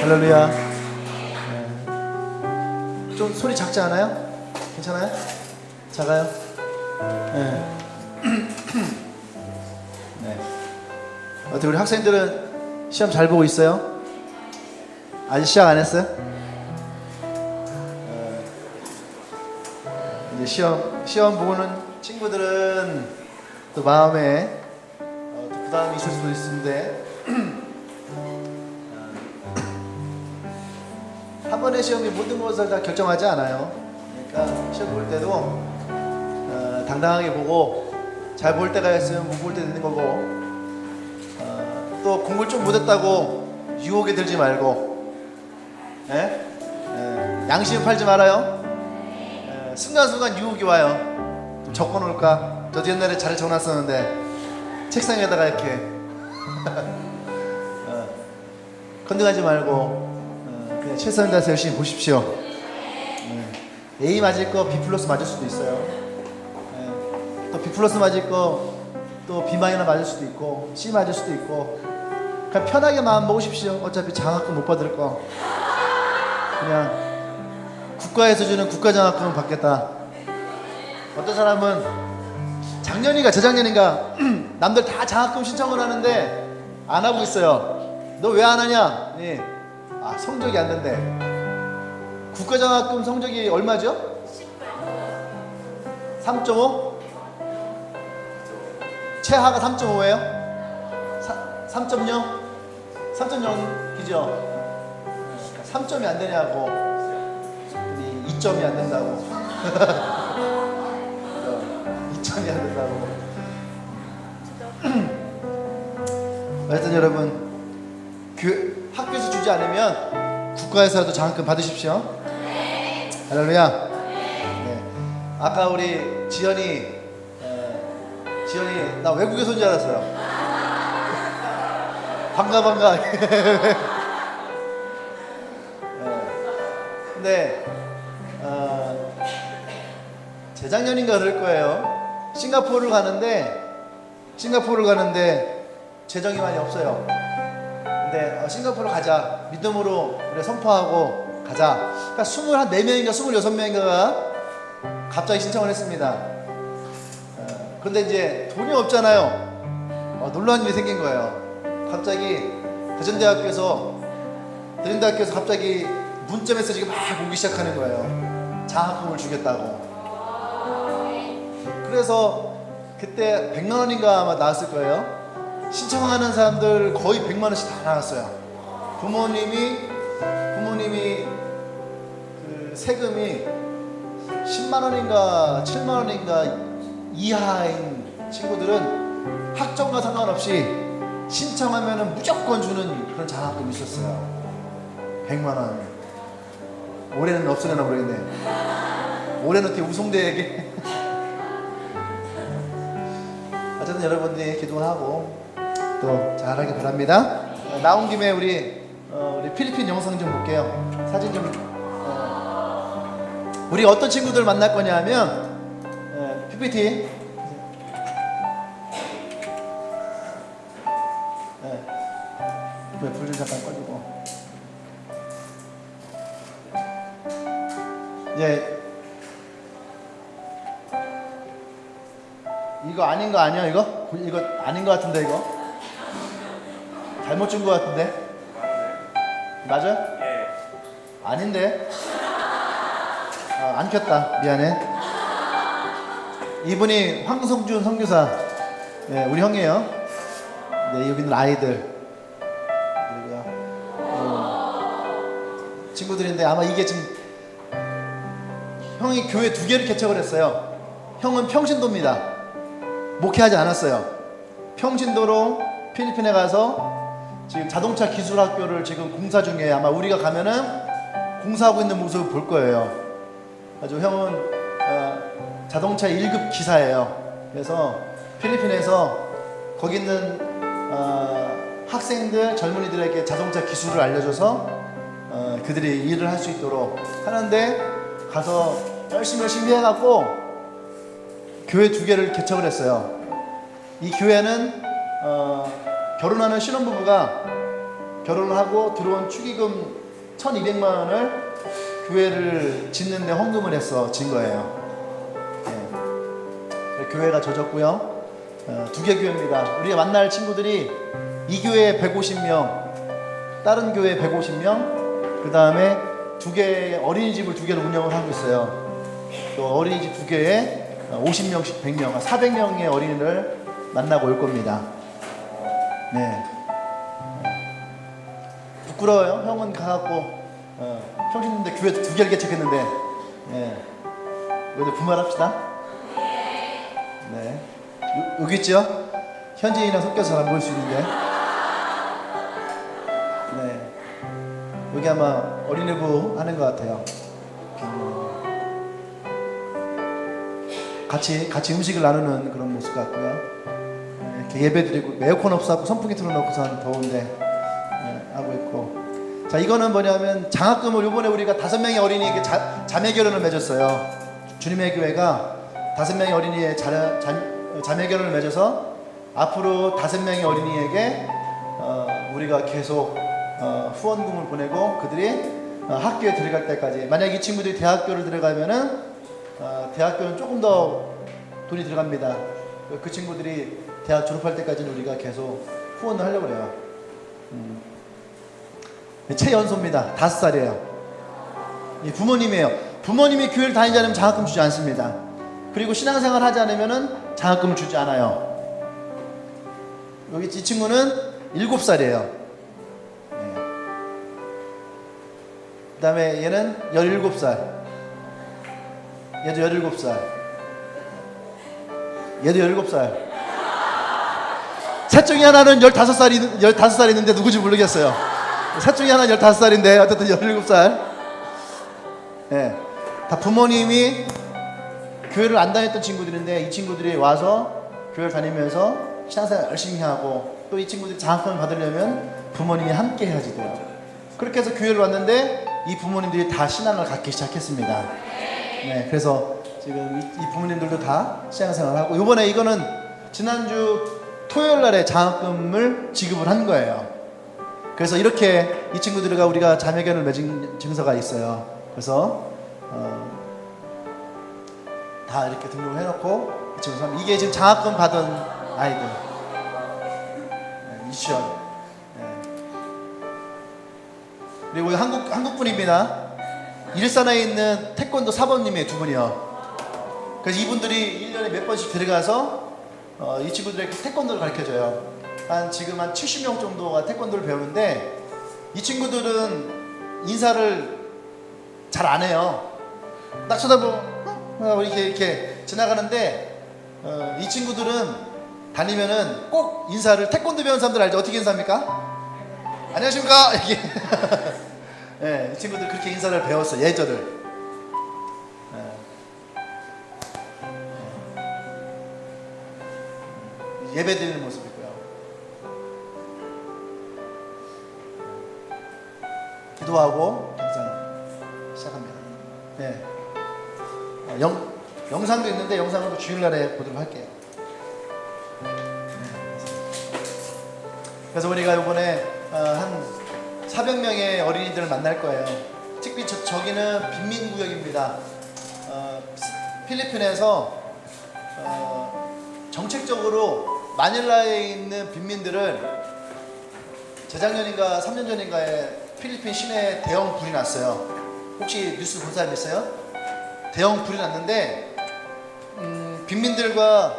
할렐루야. 좀 소리 작지 않아요? 괜찮아요? 작아요? 네. 네. 어떻게 우리 학생들은 시험 잘 보고 있어요? 아직 시작 안 했어요? 이제 시험 보는 친구들은 또 마음에 또 부담이 있을 수도 있는데 한 번의 시험이 모든 것을 다 결정하지 않아요. 그러니까 시험 볼 때도 당당하게 보고 잘 볼 때가 있으면 못 볼 때도 있는 거고, 또 공부를 좀 못했다고 유혹에 들지 말고, 양심 팔지 말아요. 순간순간 유혹이 와요. 좀 적어놓을까? 저도 옛날에 잘 적어놨었는데 책상에다가 이렇게 건드하지 말고 그냥 최선을 다해서 열심히 보십시오. A 맞을 거 B 플러스 맞을 수도 있어요. 또 B 플러스 맞을 거 또 B 마이너 맞을 수도 있고 C 맞을 수도 있고, 그냥 편하게 마음 먹으십시오. 어차피 장학금 못 받을 거 그냥 국가에서 주는 국가장학금을 받겠다. 어떤 사람은 작년인가 재작년인가 남들 다 장학금 신청을 하는데 안 하고 있어요. 너 왜 안 하냐? 예. 성적이 안 된대. 국가장학금 성적이 얼마죠? 3.5? 최하가 3.5예요? 3.0? 3.0이죠? 3점이 안 되냐고. 2점이 안 된다고. 2점이 안 된다고. 하여튼 여러분, 학교에서 주지 않으면 국가에서라도 장학금 받으십시오. 할렐루야. 네. 아까 우리 지연이 나 외국에서 온 줄 알았어요. 반가. 근데 재작년인가 그럴 거예요. 싱가포르를 가는데 재정이 많이 없어요. 근데 싱가포르 가자, 믿음으로 우리 선포하고 가자. 그러니까 24명인가 26명인가가 갑자기 신청을 했습니다. 그런데 이제 돈이 없잖아요. 놀라운 일이 생긴 거예요. 갑자기 대전대학교에서 갑자기 문자 메시지가 막 오기 시작하는 거예요. 장학금을 주겠다고. 그래서 그때 100만 원인가 아마 나왔을 거예요. 신청하는 사람들 거의 100만 원씩 다 나왔어요. 부모님이 그 세금이 10만 원인가 7만 원인가 이하인 친구들은 학점과 상관없이 신청하면 무조건 주는 그런 장학금이 있었어요. 100만 원. 올해는 없으려나 모르겠네. 올해는 어떻게 우송대에게. 어쨌든 여러분들이 기도를 하고 또 잘하길 바랍니다. 나온 김에 우리 필리핀 영상 좀 볼게요. 사진 좀. 우리 어떤 친구들 만날 거냐 하면 PPT. 불 좀 잠깐 꺼주고. 이제 이거 아닌 거 아니야? 이거 아닌 거 같은데. 이거 잘못 준 거 같은데. 맞아? 예. 아닌데. 안 켰다. 미안해. 이분이 황성준 선교사. 네, 우리 형이에요. 네, 여기 있는 아이들. 그리고요. 친구들인데 아마 이게 지금 형이 교회 2개를 개척을 했어요. 형은 평신도입니다. 목회하지 않았어요. 평신도로 필리핀에 가서 지금 자동차 기술학교를 지금 공사 중이에요. 아마 우리가 가면은 공사하고 있는 모습을 볼 거예요. 아주 형은 자동차 1급 기사예요. 그래서 필리핀에서 거기 있는 학생들, 젊은이들에게 자동차 기술을 알려줘서 그들이 일을 할 수 있도록 하는데, 가서 열심히 해갖고 교회 2개를 개척을 했어요. 이 교회는 결혼하는 신혼부부가 결혼을 하고 들어온 축의금 1,200만 원을 교회를 짓는데 헌금을 해서 진 거예요. 네. 교회가 젖었고요. 2개 교회입니다. 우리가 만날 친구들이 이 교회 150명, 다른 교회 150명, 그 다음에 2개의 어린이집을 2개를 운영을 하고 있어요. 또 어린이집 2개에 50명씩 100명, 400명의 어린이를 만나고 올 겁니다. 네. 부끄러워요. 형은 가갖고 형님인데 교회 2개를 개척했는데, 네. 우리 분발합시다. 네. 여기 있죠? 현지인이랑 섞여서 안 보일 수 있는데. 네. 여기 아마 어린이부 하는 것 같아요. 같이 음식을 나누는 그런 모습 같고요. 이렇게 예배드리고 에어컨 없어갖고 선풍기 틀어놓고선 더운데 하고 있고. 자, 이거는 뭐냐면 장학금을 이번에 우리가 5명의 어린이에게 자매 결혼을 맺었어요. 주님의 교회가 5명의 어린이의 자매 결혼을 맺어서 앞으로 5명의 어린이에게 우리가 계속 후원금을 보내고 그들이 학교에 들어갈 때까지, 만약 이 친구들이 대학교를 들어가면은 대학교는 조금 더 돈이 들어갑니다. 그 친구들이 대학 졸업할 때까지는 우리가 계속 후원을 하려고 해요. 최연소입니다. 5살이에요. 부모님이에요. 부모님이 교회를 다니지 않으면 장학금 주지 않습니다. 그리고 신앙생활 하지 않으면 장학금을 주지 않아요. 여기 이 친구는 7살이에요. 그 다음에 얘는 17살. 얘도 17살. 얘도 17살. 셋 중에 하나는 15살 있는데 누구지 모르겠어요. 셋 중에 하나는 15살인데 어쨌든 17살. 네. 다 부모님이 교회를 안 다녔던 친구들인데 이 친구들이 와서 교회를 다니면서 신앙생활 열심히 하고, 또 이 친구들이 장학금을 받으려면 부모님이 함께 해야지 돼요. 그렇게 해서 교회를 왔는데 이 부모님들이 다 신앙을 갖기 시작했습니다. 네, 그래서 지금 이 부모님들도 다 신앙생활을 하고, 이번에 이거는 지난주 토요일 날에 장학금을 지급을 한 거예요. 그래서 이렇게 이 친구들과 우리가 자매견을 맺은 증서가 있어요. 그래서 다 이렇게 등록을 해놓고, 이게 지금 장학금 받은 아이들. 네, 유치원. 네. 그리고 한국 분입니다. 일산에 있는 태권도 사범님의 2분이요. 그래서 이분들이 1년에 몇 번씩 들어가서 이 친구들에게 태권도를 가르쳐줘요. 지금 한 70명 정도가 태권도를 배우는데, 이 친구들은 인사를 잘 안 해요. 딱 쳐다보고 이렇게 지나가는데, 이 친구들은 다니면은 꼭 인사를, 태권도 배운 사람들 알죠? 어떻게 인사합니까? 안녕하십니까? 이렇게. 네, 이 친구들 그렇게 인사를 배웠어, 예절을. 예배 드리는 모습이고요. 기도하고 항상 시작합니다. 네. 영상도 있는데 영상은 주일날에 보도록 할게요. 그래서 우리가 이번에 한 400명의 어린이들을 만날 거예요. 특히 저기는 빈민구역입니다. 필리핀에서 정책적으로 마닐라에 있는 빈민들을 재작년인가 3년 전인가에 필리핀 시내에 대형 불이 났어요. 혹시 뉴스 본 사람 있어요? 대형 불이 났는데 빈민들과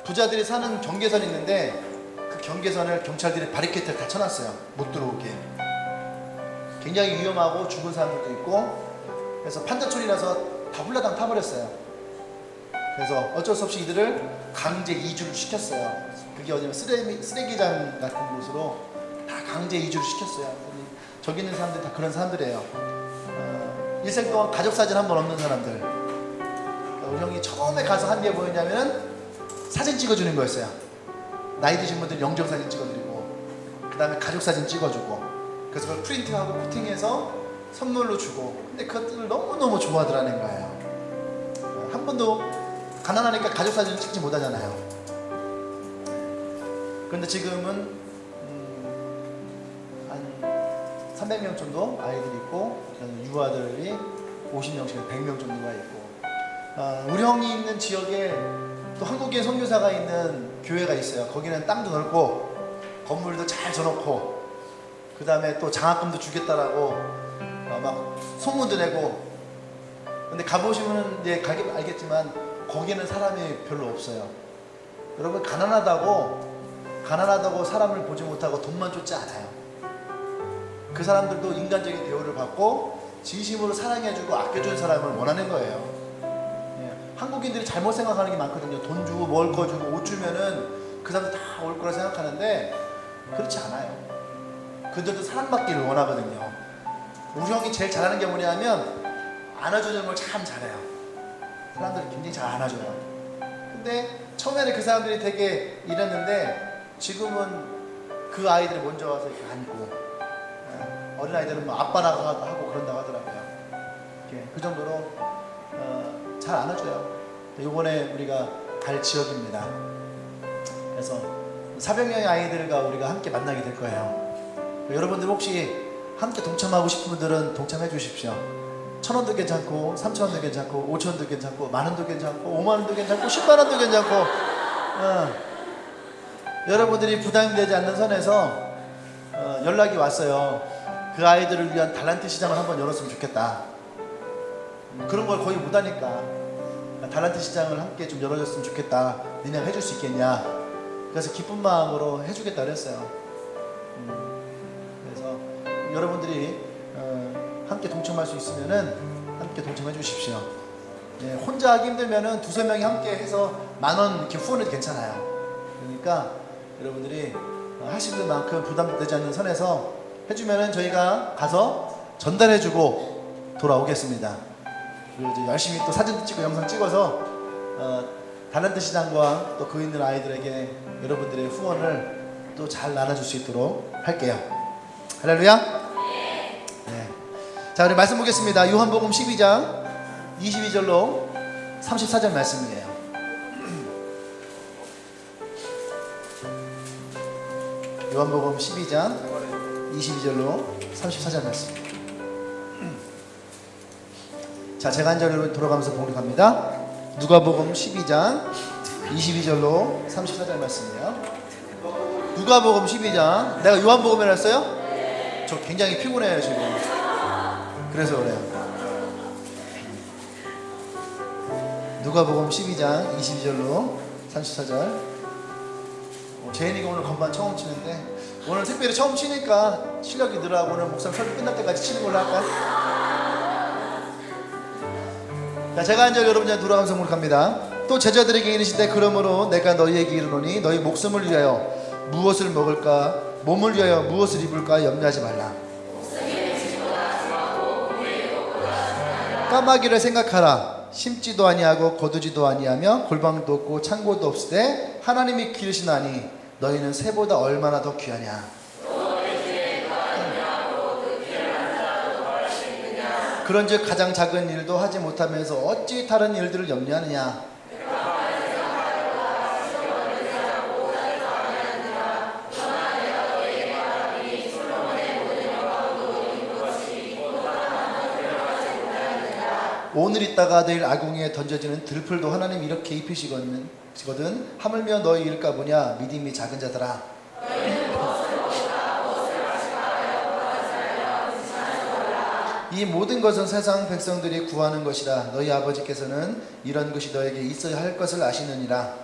부자들이 사는 경계선이 있는데 그 경계선을 경찰들이 바리케이트를 다 쳐놨어요. 못 들어오게. 굉장히 위험하고 죽은 사람들도 있고, 그래서 판자촌이 나서 다 홀라당 타버렸어요. 그래서 어쩔 수 없이 이들을 강제 이주를 시켰어요. 그게 어디냐면 쓰레기장 같은 곳으로 다 강제 이주를 시켰어요. 저기 있는 사람들이 다 그런 사람들이에요. 일생 동안 가족 사진 한 번 없는 사람들. 우리 형이 처음에 가서 한 게 뭐였냐면 사진 찍어주는 거였어요. 나이 드신 분들 영정 사진 찍어드리고, 그 다음에 가족 사진 찍어주고, 그래서 그걸 프린트하고 코팅해서 선물로 주고. 근데 그것들을 너무너무 좋아하더라는 거예요. 한 번도 가난하니까 가족 사진을 찍지 못하잖아요. 그런데 지금은 한 300명 정도 아이들이 있고 유아들이 50명씩 100명 정도가 있고 우리 형이 있는 지역에 또 한국인 선교사가 있는 교회가 있어요. 거기는 땅도 넓고 건물도 잘 져놓고 그 다음에 또 장학금도 주겠다라고 막 소문도 내고 근데 가보시면 이제 알겠지만 거기는 사람이 별로 없어요. 여러분 가난하다고 사람을 보지 못하고 돈만 쫓지 않아요. 그 사람들도 인간적인 대우를 받고 진심으로 사랑해주고 아껴주는 사람을 원하는 거예요. 한국인들이 잘못 생각하는 게 많거든요. 돈 주고 먹을 거 주고 옷 주면은 그 사람들 다 올 거라 생각하는데 그렇지 않아요. 그들도 사랑받기를 원하거든요. 우리 형이 제일 잘하는 게 뭐냐면 안아주는 걸 참 잘해요. 사람들이 굉장히 잘 안아줘요. 근데 처음에는 그 사람들이 되게 이랬는데 지금은 그 아이들이 먼저 와서 이렇게 안고 어린아이들은 뭐 아빠라고 하고 그런다고 하더라고요. 그 정도로 잘 안아줘요. 이번에 우리가 갈 지역입니다. 그래서 400명의 아이들과 우리가 함께 만나게 될 거예요. 여러분들 혹시 함께 동참하고 싶은 분들은 동참해 주십시오. 1,000원도 괜찮고 3,000원도 괜찮고 5,000원도 괜찮고 만원도 괜찮고 5만원도 괜찮고 10만원도 괜찮고 여러분들이 부담이 되지 않는 선에서 연락이 왔어요. 그 아이들을 위한 달란트 시장을 한번 열었으면 좋겠다. 그런 걸 거의 못하니까 달란트 시장을 함께 좀 열어줬으면 좋겠다. 니네가 해줄 수 있겠냐. 그래서 기쁜 마음으로 해주겠다 그랬어요. 그래서 여러분들이 함께 동참할 수 있으면은 함께 동참해 주십시오. 혼자 하기 힘들면은 두세 명이 함께 해서 10,000원 이렇게 후원해도 괜찮아요. 그러니까 여러분들이 하시는 만큼 부담되지 않는 선에서 해주면은 저희가 가서 전달해주고 돌아오겠습니다. 그리고 이제 열심히 또 사진도 찍고 영상 찍어서 달란트 시장과 또 그 있는 아이들에게 여러분들의 후원을 또 잘 나눠줄 수 있도록 할게요. 할렐루야. 네. 자, 우리 말씀 보겠습니다. 요한복음 12장 22절로 34절 말씀이에요. 요한복음 12장 22절로 34절 말씀. 자, 제가 한 절로 돌아가면서 봉독합니다. 누가복음 12장 22절로 34절 말씀이에요. 누가복음 12장. 내가 요한복음에 했어요? 저 굉장히 피곤해요 지금. 그래서 그래요. 누가복음 12장 22절로 34절. 제인이가 오늘 건반 처음 치는데 오늘 특별히 처음 치니까 실력이 늘어나고 오늘 목사님 설교 끝날 때까지 치는 걸로 할까요? 자, 제가 한 절 여러분들 돌아가면서 목록합니다. 또 제자들에게 이르시되 그러므로 내가 너희에게 이르노니 너희 목숨을 위하여 무엇을 먹을까 몸을 위하여 무엇을 입을까 염려하지 말라. 까마귀를 생각하라. 심지도 아니하고 거두지도 아니하며 골방도 없고 창고도 없으되 하나님이 기르시나니 너희는 새보다 얼마나 더 귀하냐. 그런즉 가장 작은 일도 하지 못하면서 어찌 다른 일들을 염려하느냐. 오늘 있다가 내일 아궁이에 던져지는 들풀도 하나님 이렇게 입히시거든. 하물며 너희 일까 보냐. 믿음이 작은 자들아. 이 모든 것은 세상 백성들이 구하는 것이라. 너희 아버지께서는 이런 것이 너에게 있어야 할 것을 아시느니라.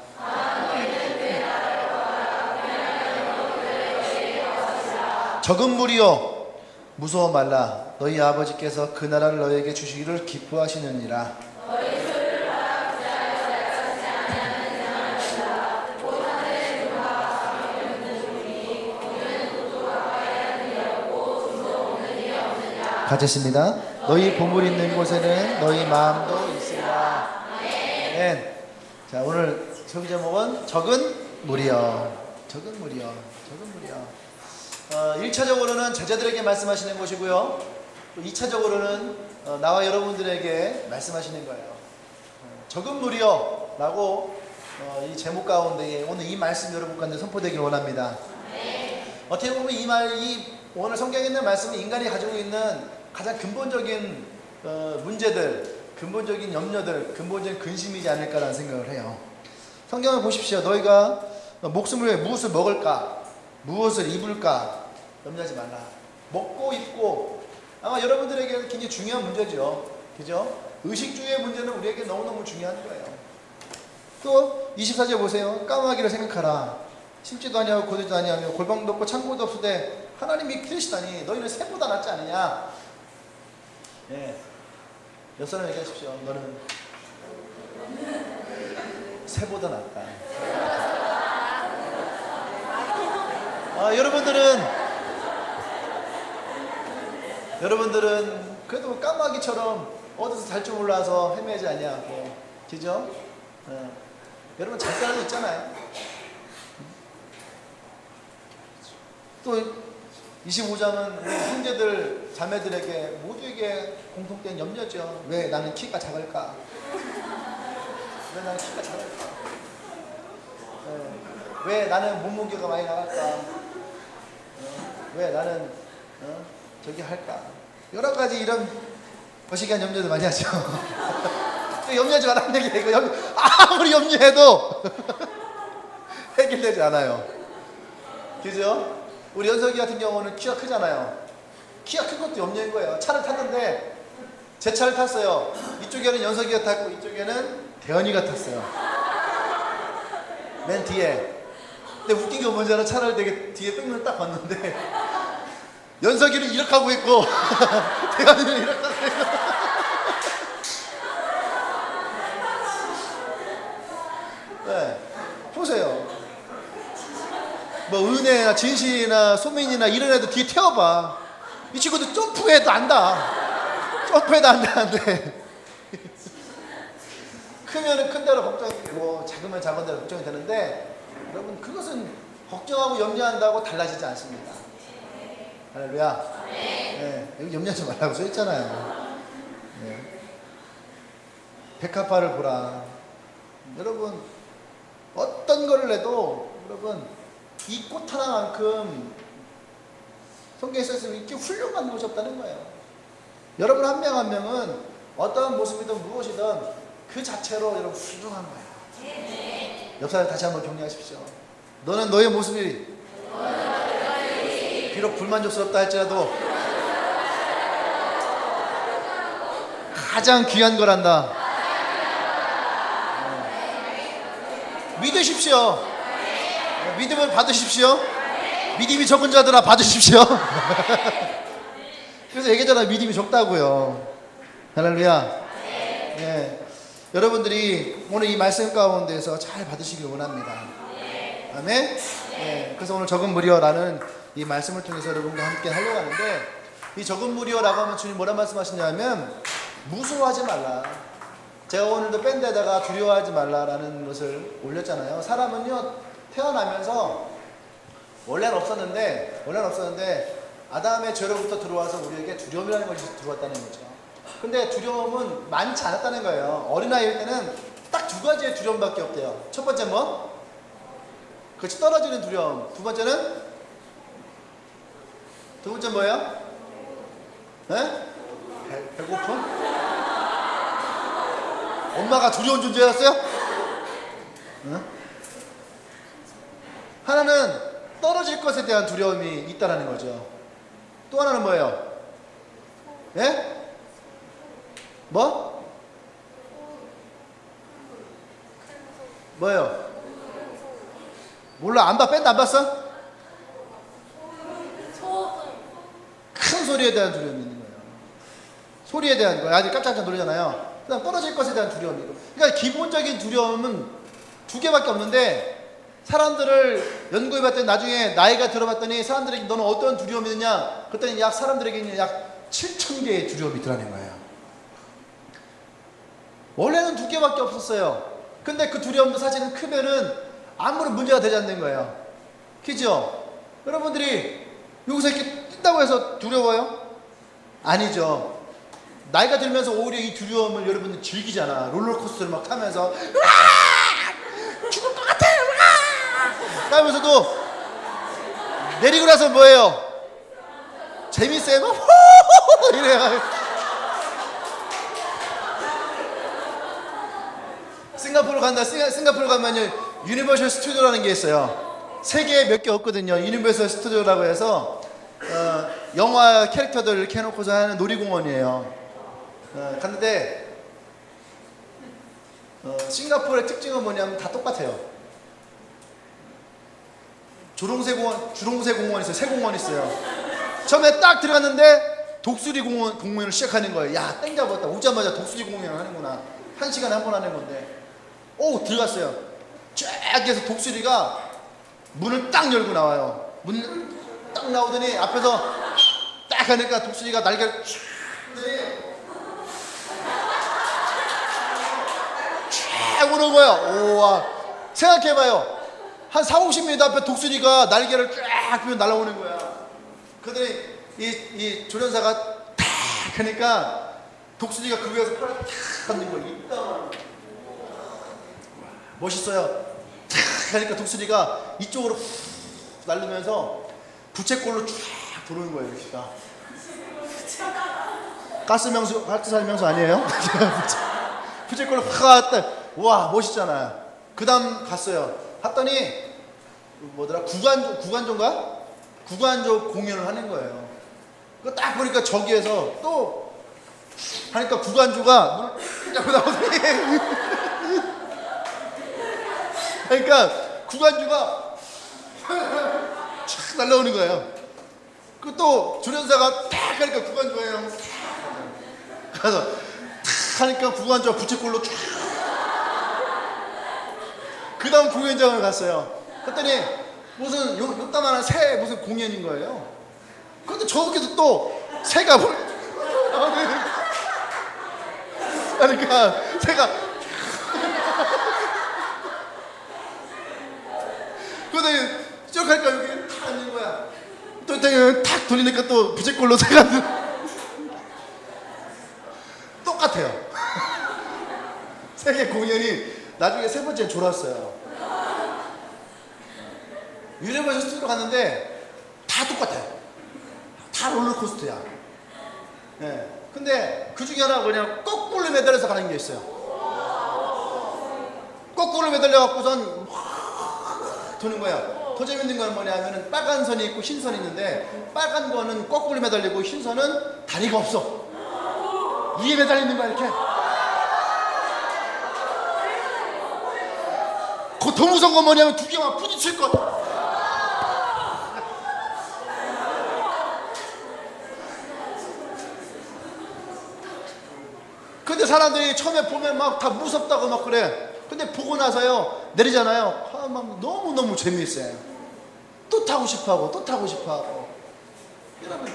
적은 무리여 무서워 말라. 너희 아버지께서 그 나라를 너에게 주시기를 기뻐하시느니라. 같았습니다. 너희 보물 있는 곳에는 너희 마음도 있으리라. 아멘. 자, 오늘 설교 제목은 적은 무리여. 적은 무리여. 적은 무리여. 1차적으로는 제자들에게 말씀하시는 것이고요. 또 2차적으로는 나와 여러분들에게 말씀하시는 거예요. 적은 무리여 라고 이 제목 가운데 오늘 이 말씀 여러분 가운데 선포되길 원합니다. 어떻게 보면 이 오늘 성경에 있는 말씀은 인간이 가지고 있는 가장 근본적인 문제들, 근본적인 염려들, 근본적인 근심이지 않을까라는 생각을 해요. 성경을 보십시오. 너희가 목숨을 위해 무엇을 먹을까? 무엇을 입을까? 염려하지 말라. 먹고 입고 아마 여러분들에게는 굉장히 중요한 문제죠. 그죠? 의식주의 문제는 우리에게 너무너무 중요한 거예요. 또 24절 보세요. 까마귀를 생각하라. 심지도 아니하고 거두지도 아니하며 골방도 없고 창고도 없으되 하나님이 기르시다니 너희는 새보다 낫지 않느냐. 예. 옆 사람 얘기하십시오. 너는 새보다 낫다. 여러분들은 그래도 까마귀처럼 어디서 잘 줄 몰라서 헤매지 않냐고. 그죠? 여러분 잘 살고 있잖아요. 또 25장은 우리 형제들, 자매들에게 모두에게 공통된 염려죠. 왜 나는 키가 작을까? 왜 나는 키가 작을까? 왜 나는 몸무게가 많이 나갈까? 왜 나는 저기 할까? 여러 가지 이런 거시기한 염려도 많이 하죠. 염려하지 말라는 얘기예요. 이거 아무리 염려해도 해결되지 않아요. 그죠? 우리 연석이 같은 경우는 키가 크잖아요. 키가 큰 것도 염려인 거예요. 차를 탔는데 제 차를 탔어요. 이쪽에는 연석이가 탔고 이쪽에는 대현이가 탔어요. 맨 뒤에. 근데 웃긴 게 뭔지 알아? 차를 되게 뒤에 뺑을 딱 봤는데 연석이는 이렇게 하고 있고 대현이는 이렇게 하고 있고. 네, 보세요. 뭐 은혜나 진실이나 소민이나 이런 애들 뒤에 태워봐. 이 친구들 점프해도 안다. 점프해도 안다는데 크면은 큰 대로 걱정이 되고 작으면 작은 대로 걱정이 되는데 여러분 그것은 걱정하고 염려한다고 달라지지 않습니다. 할렐루야. 네, 여기 염려하지 말라고 써있잖아요. 네. 백합화를 보라. 여러분 어떤 거를 해도 여러분 이 꽃 하나만큼 성경에 써있으면 이렇게 훌륭한 것이 없다는 거예요. 여러분 한 명 한 명은 어떠한 모습이든 무엇이든 그 자체로 여러분 훌륭한 거예요. 옆 사람 다시 한번 격려하십시오. 너는 너의 모습이 비록 불만족스럽다 할지라도 가장 귀한 거란다. 믿으십시오. 믿음을 받으십시오. 믿음이 적은 자들아 받으십시오. 그래서 얘기했잖아요. 믿음이 적다고요. 할렐루야. 네. 여러분들이 오늘 이 말씀 가운데서 잘 받으시길 원합니다. 아멘. 네. 그래서 오늘 적은 무리여라는 이 말씀을 통해서 여러분과 함께 하려고 하는데, 이 적은 무리여라고 하면 주님 뭐라 말씀하시냐면 무서워하지 말라. 제가 오늘도 밴드에다가 두려워하지 말라라는 것을 올렸잖아요. 사람은요 태어나면서 원래는 없었는데 아담의 죄로부터 들어와서 우리에게 두려움이라는 것이 들어왔다는 거죠. 근데 두려움은 많지 않았다는 거예요. 어린아이일 때는 딱 두 가지의 두려움밖에 없대요. 첫 번째 뭐? 그렇지, 떨어지는 두려움. 두 번째는 뭐예요? 네? 배고픔? 엄마가 두려운 존재였어요? 응? 하나는 떨어질 것에 대한 두려움이 있다는 거죠. 또 하나는 뭐예요? 예? 뭐? 뭐예요? 몰라. 안 봐? 밴드 안 봤어? 큰 소리에 대한 두려움이 있는 거예요. 소리에 대한 거. 아직 깜짝깜짝 놀라잖아요. 그다음 떨어질 것에 대한 두려움이고. 그러니까 기본적인 두려움은 두 개밖에 없는데, 사람들을 연구해봤더니 나중에 나이가 들어봤더니 사람들에게 너는 어떤 두려움이 있느냐? 그랬더니 사람들에게는 약 7,000개의 두려움이 있더라는 거예요. 원래는 두 개밖에 없었어요. 근데 그 두려움도 사실은 크면은 아무런 문제가 되지 않는 거예요. 그죠? 여러분들이 여기서 이렇게 뛴다고 해서 두려워요? 아니죠. 나이가 들면서 오히려 이 두려움을 여러분들 즐기잖아. 롤러코스터를 막 타면서 으아! 죽을 것 같아! 으아! 하면서도 내리고 나서 뭐예요? 재밌어요. 막 이래요. 싱가포르 간다. 싱가포르 가면요 유니버셜 스튜디오라는 게 있어요. 세계에 몇 개 없거든요. 유니버셜 스튜디오라고 해서 영화 캐릭터들 이렇게 해놓고서 하는 놀이공원이에요. 갔는데 싱가포르의 특징은 뭐냐면 다 똑같아요. 주롱새 공원 있어요. 새 공원 있어요. 처음에 딱 들어갔는데 독수리 공연을 시작하는 거예요. 야, 땡 잡았다. 오자마자 독수리 공연을 하는구나. 1시간에 한 번 하는 건데. 오, 들어갔어요. 쫙 해서 독수리가 문을 딱 열고 나와요. 문 딱 나오더니 앞에서 딱 하니까 독수리가 날개를 쫙 오는 거예요. 오와. 생각해봐요. 한 40-50m 앞에 독수리가 날개를 쫙 펴고 날아오는 거야. 그러더니 이 조련사가 탁 하니까 독수리가 그 위에서 팔을 탁 받는 거예요. 이따만 멋있어요. 탁 하니까 독수리가 이쪽으로 날르면서 부채꼴로 쫙 도는 거예요. 여기가 가스살명수 아니에요? 부채꼴로 확 왔다. 와, 멋있잖아요. 그 다음 갔어요. 갔더니 뭐더라? 구간조인가? 구간조 공연을 하는 거예요. 그거 딱 보니까 저기에서 또 하니까 구간조가 문을 잡고 나오더니 그러니까 구간조가 촥 날라오는 거예요. 그 또 조련사가 탁 하니까 구간조예요. 가서 탁 하니까 구간조가 부채꼴로 쫙. 그 다음 공연장을 갔어요. 그랬더니 무슨 요따만한 새 무슨 공연인 거예요. 그런데 저기서 또 새가 그러니까 새가 그러더니 쭉 하니까 여기 탁 앉는 거야. 또 탁 돌리니까 또 부채꼴로 새가 똑같아요. 세계 공연이 나중에 세 번째는 졸았어요. 유니버셜 스튜디오 갔는데 다 똑같아요. 다 롤러코스터야. 네. 근데 그 중에 하나 그냥 거꾸로 매달려서 가는 게 있어요. 거꾸로 매달려 갖고선 도는 거야. 더 재밌는 건 뭐냐면은 빨간 선이 있고 흰 선이 있는데 빨간 거는 거꾸로 매달리고 흰 선은 다리가 없어. 위에 매달리는 거야 이렇게. 그 더 무서운 건 뭐냐면 두 개만 부딪힐 것. 근데 사람들이 처음에 보면 막 다 무섭다고 막 그래. 근데 보고 나서요 내리잖아요. 막 너무너무 재미있어요. 또 타고 싶어하고 또 타고 싶어하고. 여러분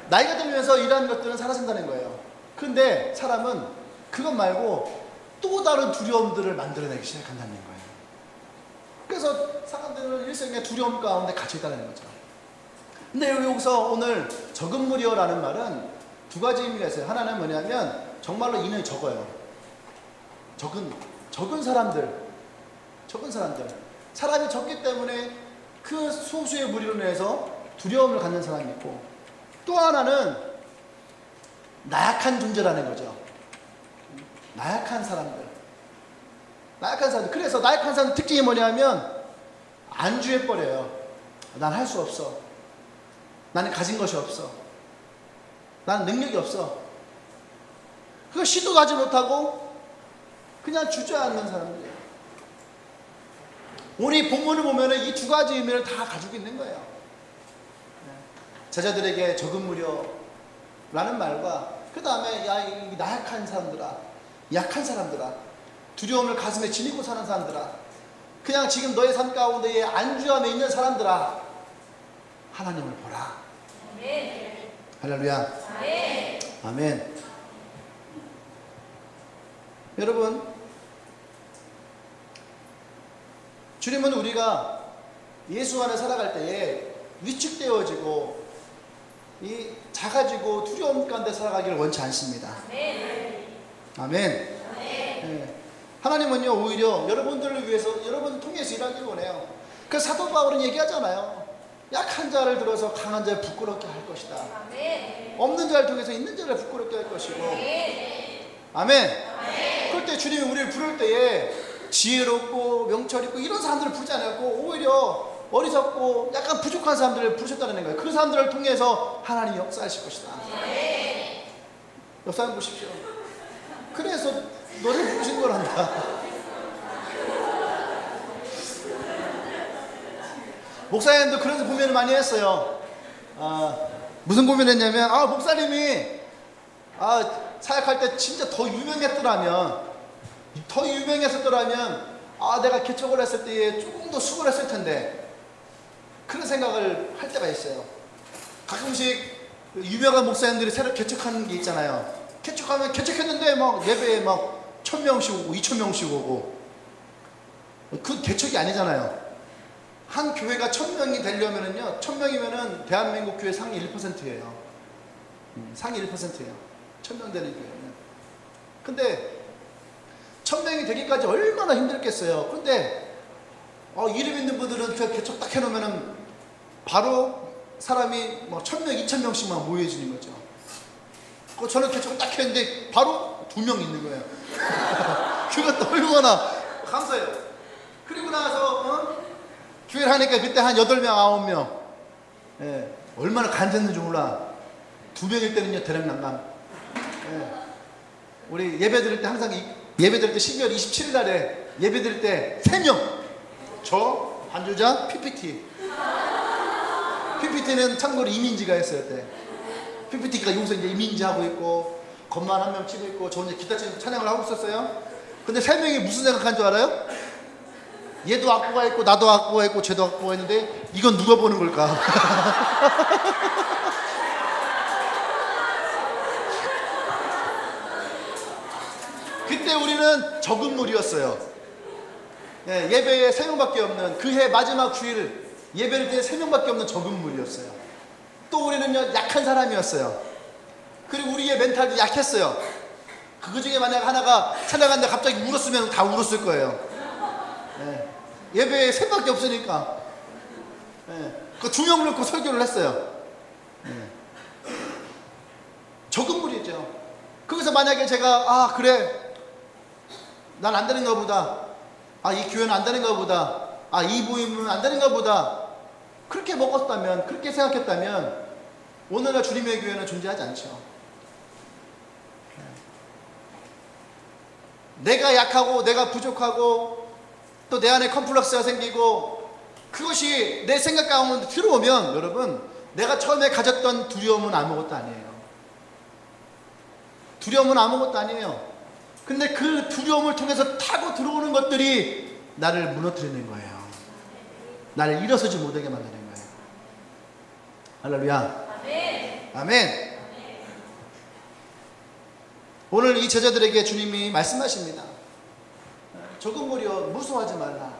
나이가 들면서 이런 것들은 사라진다는 거예요. 근데 사람은 그것 말고 또 다른 두려움들을 만들어내기 시작한다는 거예요. 그래서 사람들은 일생의 두려움 가운데 갇혀 있다는 거죠. 근데 여기서 오늘 적은 무리여라는 말은 두 가지 의미가 있어요. 하나는 뭐냐면 정말로 인원이 적어요. 적은 사람들. 사람이 적기 때문에 그 소수의 무리로 인해서 두려움을 갖는 사람이 있고, 또 하나는 나약한 존재라는 거죠. 나약한 사람들. 그래서 나약한 사람의 특징이 뭐냐면 안주해버려요. 난 할 수 없어. 나는 가진 것이 없어. 나는 능력이 없어. 그거 시도도 하지 못하고 그냥 주저앉는 사람들이에요. 우리 본문을 보면 이 두 가지 의미를 다 가지고 있는 거예요. 제자들에게 적은 무려라는 말과 그 다음에 야, 이 나약한 사람들아, 약한 사람들아, 두려움을 가슴에 지니고 사는 사람들아, 그냥 지금 너의 삶 가운데에 안주함에 있는 사람들아, 하나님을 보라. 아멘. 할렐루야. 아멘. 아멘. 여러분, 주님은 우리가 예수 안에 살아갈 때에 위축되어지고 이 작아지고 두려움 가운데 살아가기를 원치 않습니다. 아멘. 아멘. 네. 하나님은요 오히려 여러분들을 위해서 여러분을 통해서 일하기를 원해요. 그래서 사도 바울은 얘기하잖아요. 약한 자를 들어서 강한 자를 부끄럽게 할 것이다. 없는 자를 통해서 있는 자를 부끄럽게 할 것이고. 아멘. 그럴 때 주님이 우리를 부를 때에 지혜롭고 명철 있고 이런 사람들을 부르지 않았고 오히려 어리석고 약간 부족한 사람들을 부르셨다는 거예요. 그 사람들을 통해서 하나님이 역사하실 것이다. 역사해 보십시오. 그래서 너를 부르신 거란다. 목사님도 그런 고민을 많이 했어요. 무슨 고민했냐면 목사님이 사역할 때 진짜 더 유명했더라면 내가 개척을 했을 때에 조금 더 수고를 했을 텐데 그런 생각을 할 때가 있어요. 가끔씩 유명한 목사님들이 새로 개척하는 게 있잖아요. 개척했는데 막 예배에 막 1000명씩 오고 2000명씩 오고 그 개척이 아니잖아요. 한 교회가 1000명이 되려면은요, 1000명이면은 대한민국 교회 상위 1%예요. 상위 1%예요. 1000명 되는 교회는. 근데 1000명이 되기까지 얼마나 힘들겠어요. 근데 이름 있는 분들은 그 개척 딱 해놓으면은 바로 사람이 뭐 1000명, 2000명씩만 모여지는 거죠. 저는 개척을 딱 했는데 바로 2명 있는 거예요. 그것도 얼마나 감사해요. 그리고 나서 교회를 하니까 그때 한 8명, 9명. 예, 얼마나 간졌는지 몰라. 2명일 때는요, 대략난감. 예, 우리 예배 드릴 때 항상 예배 드릴 때 12월 27일 날에 예배 드릴 때 3명. 저, 반주자, PPT는 참고로 이민지가 했어요, 그때. PPT가 여기서 이제 이민지 하고 있고, 건만 한 명 치고 있고, 저 이제 기타 치고 찬양을 하고 있었어요. 근데 3명이 무슨 생각한 줄 알아요? 얘도 악보가 있고, 나도 악보가 있고, 쟤도 악보가 있는데, 이건 누가 보는 걸까? 그때 우리는 적은 무리였어요. 예, 예배에 3명밖에 없는, 그해 마지막 주일, 예배를 때 3명밖에 없는 적은 무리였어요. 또 우리는요, 약한 사람이었어요. 그리고 우리의 멘탈도 약했어요. 그 중에 만약 하나가 찬양하는데 갑자기 울었으면 다 울었을 거예요. 예, 예배에 3명밖에 없으니까. 예, 그 2명 놓고 설교를 했어요. 예. 적은 무리죠. 거기서 만약에 제가, 그래, 난 안 되는가 보다. 이 교회는 안 되는가 보다. 이 모임은 안 되는가 보다. 그렇게 먹었다면, 그렇게 생각했다면 오늘날 주님의 교회는 존재하지 않죠. 내가 약하고 내가 부족하고 또 내 안에 컴플렉스가 생기고 그것이 내 생각 가운데 들어오면 여러분, 내가 처음에 가졌던 두려움은 아무것도 아니에요. 두려움은 아무것도 아니에요. 근데 그 두려움을 통해서 타고 들어오는 것들이 나를 무너뜨리는 거예요. 나를 일어서지 못하게 만드는 거예요. 할렐루야. 아멘. 아멘. 오늘 이 제자들에게 주님이 말씀하십니다. 적은 무리여, 무서워하지 말라.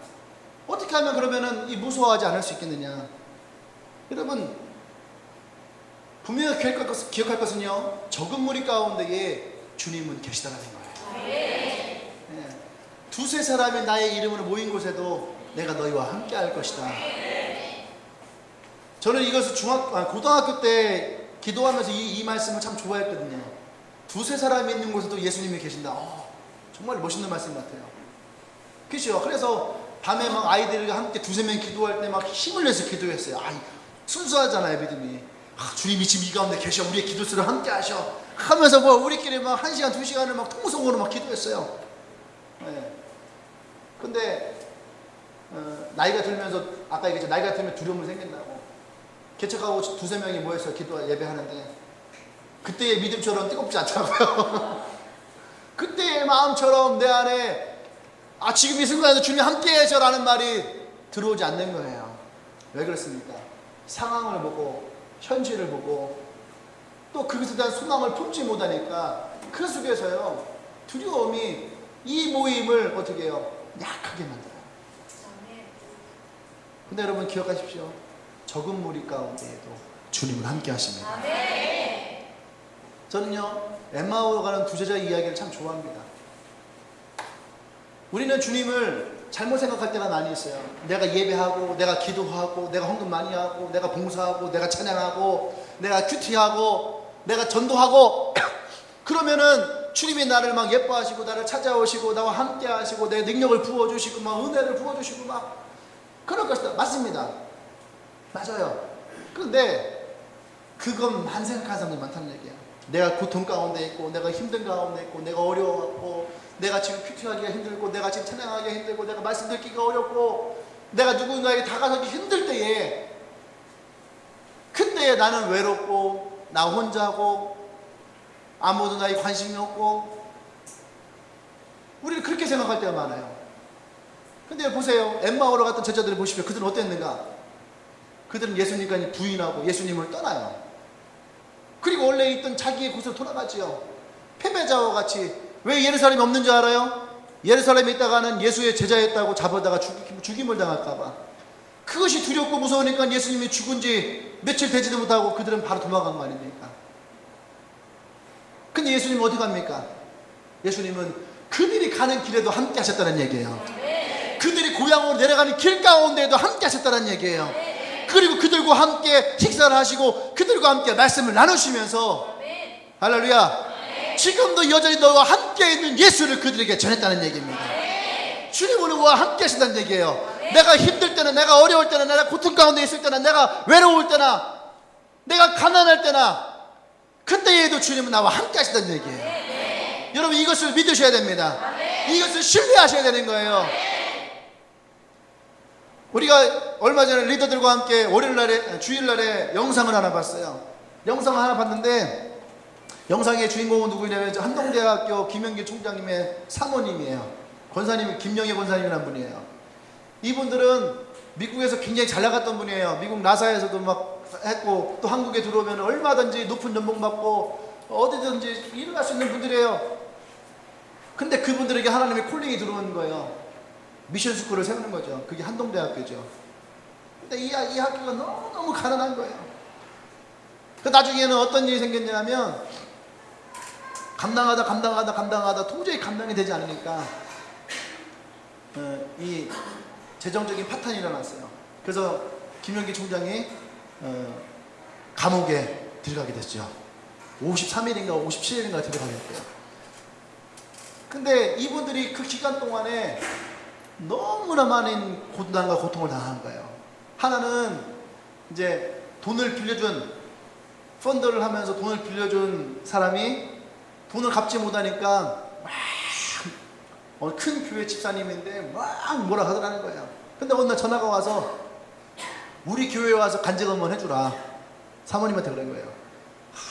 어떻게 하면 그러면은 이 무서워하지 않을 수 있겠느냐? 여러분, 분명히 기억할 것은요, 적은 무리 가운데에 주님은 계시다라는 거예요. 네. 두세 사람이 나의 이름으로 모인 곳에도 내가 너희와 함께 할 것이다. 저는 이것을 고등학교 때 기도하면서 이 말씀을 참 좋아했거든요. 두세 사람이 있는 곳에도 예수님이 계신다. 정말 멋있는 말씀 같아요. 그렇죠? 그래서 밤에 막 아이들과 함께 두세 명 기도할 때 막 힘을 내서 기도했어요. 순수하잖아요, 믿음이. 주님이 지금 이 가운데 계셔. 우리의 기도수를 함께 하셔. 하면서 우리끼리 막 1시간, 2시간을 막 통성으로 막 기도했어요. 네. 근데, 나이가 들면서, 아까 얘기했죠. 나이가 들면 두려움이 생긴다고. 개척하고 두세 명이 모여서 예배하는데, 그때의 믿음처럼 뜨겁지 않더라고요. 그때의 마음처럼 내 안에, 지금 이 순간에도 주님이 함께 해줘라는 말이 들어오지 않는 거예요. 왜 그렇습니까? 상황을 보고, 현실을 보고, 또 그것에 대한 소망을 품지 못하니까 그 속에서요, 두려움이 이 모임을 어떻게 해요? 약하게 만들어요. 근데 여러분 기억하십시오. 적은 무리 가운데에도 주님은 함께 하십니다. 저는요, 엠마오로 가는 두 제자의 이야기를 참 좋아합니다. 우리는 주님을 잘못 생각할 때가 많이 있어요. 내가 예배하고, 내가 기도하고, 내가 헌금 많이 하고, 내가 봉사하고, 내가 찬양하고, 내가 큐티하고, 내가 전도하고 그러면은 주님이 나를 막 예뻐하시고 나를 찾아오시고 나와 함께 하시고 내 능력을 부어주시고 막 은혜를 부어주시고 막 그럴 것이다. 맞습니다. 맞아요. 그런데 그것만 생각하는 사람들이 많다는 얘기야. 내가 고통 가운데 있고 내가 힘든 가운데 있고 내가 어려웠고 내가 지금 큐티하기가 힘들고 내가 지금 찬양하기가 힘들고 내가 말씀 듣기가 어렵고 내가 누군가에게 다가서기 힘들 때에 그때에 나는 외롭고 나 혼자고 아무도 나에 관심이 없고 우리는 그렇게 생각할 때가 많아요. 근데 보세요. 엠마오로 갔던 제자들을 보시면 그들은 어땠는가? 그들은 예수님과 부인하고 예수님을 떠나요. 그리고 원래 있던 자기의 곳으로 돌아가지요. 패배자와 같이. 왜 예루살렘이 없는 줄 알아요? 예루살렘에 있다가는 예수의 제자였다고 잡아다가 죽임을 당할까봐. 그것이 두렵고 무서우니까 예수님이 죽은 지 며칠 되지도 못하고 그들은 바로 도망간 거 아닙니까? 근데 예수님은 어디 갑니까? 예수님은 그들이 가는 길에도 함께 하셨다는 얘기예요. 그들이 고향으로 내려가는 길 가운데에도 함께 하셨다는 얘기예요. 그리고 그들과 함께 식사를 하시고 그들과 함께 말씀을 나누시면서 할렐루야, 지금도 여전히 너와 함께 있는 예수를 그들에게 전했다는 얘기입니다. 주님은 우리와 함께 하신다는 얘기예요. 내가 힘들 때나 내가 어려울 때나 내가 고통 가운데 있을 때나 내가 외로울 때나 내가 가난할 때나 그때에도 주님은 나와 함께 하신다는 얘기예요. 여러분 이것을 믿으셔야 됩니다. 이것을 신뢰하셔야 되는 거예요. 우리가 얼마 전에 리더들과 함께 월요일날에 주일날에 영상을 하나 봤어요. 영상을 하나 봤는데 영상의 주인공은 누구냐면 한동대학교 김영길 총장님의 사모님이에요. 권사님 김영애 권사님이라는 분이에요. 이분들은 미국에서 굉장히 잘 나갔던 분이에요. 미국 나사에서도 막 했고 또 한국에 들어오면 얼마든지 높은 연봉 받고 어디든지 일을 할 수 있는 분들이에요. 근데 그분들에게 하나님의 콜링이 들어오는 거예요. 미션 스쿨을 세우는 거죠. 그게 한동대학교죠. 근데 이 학교가 너무 가난한 거예요. 그 나중에는 어떤 일이 생겼냐면 감당하다 도저히 감당이 되지 않으니까 이 재정적인 파탄이 일어났어요. 그래서 김영기 총장이 감옥에 들어가게 됐죠. 53일인가 57일인가 들어가게 됐대요. 근데 이분들이 그 기간 동안에 너무나 많은 고난과 고통을 당한 거예요. 하나는 이제 돈을 빌려준 펀드를 하면서 돈을 빌려준 사람이 돈을 갚지 못하니까 막 큰 교회 집사님인데 막 뭐라 하더라는 거예요. 근데 어느 날 전화가 와서 우리 교회에 와서 간증 한번 해주라. 사모님한테 그런 거예요.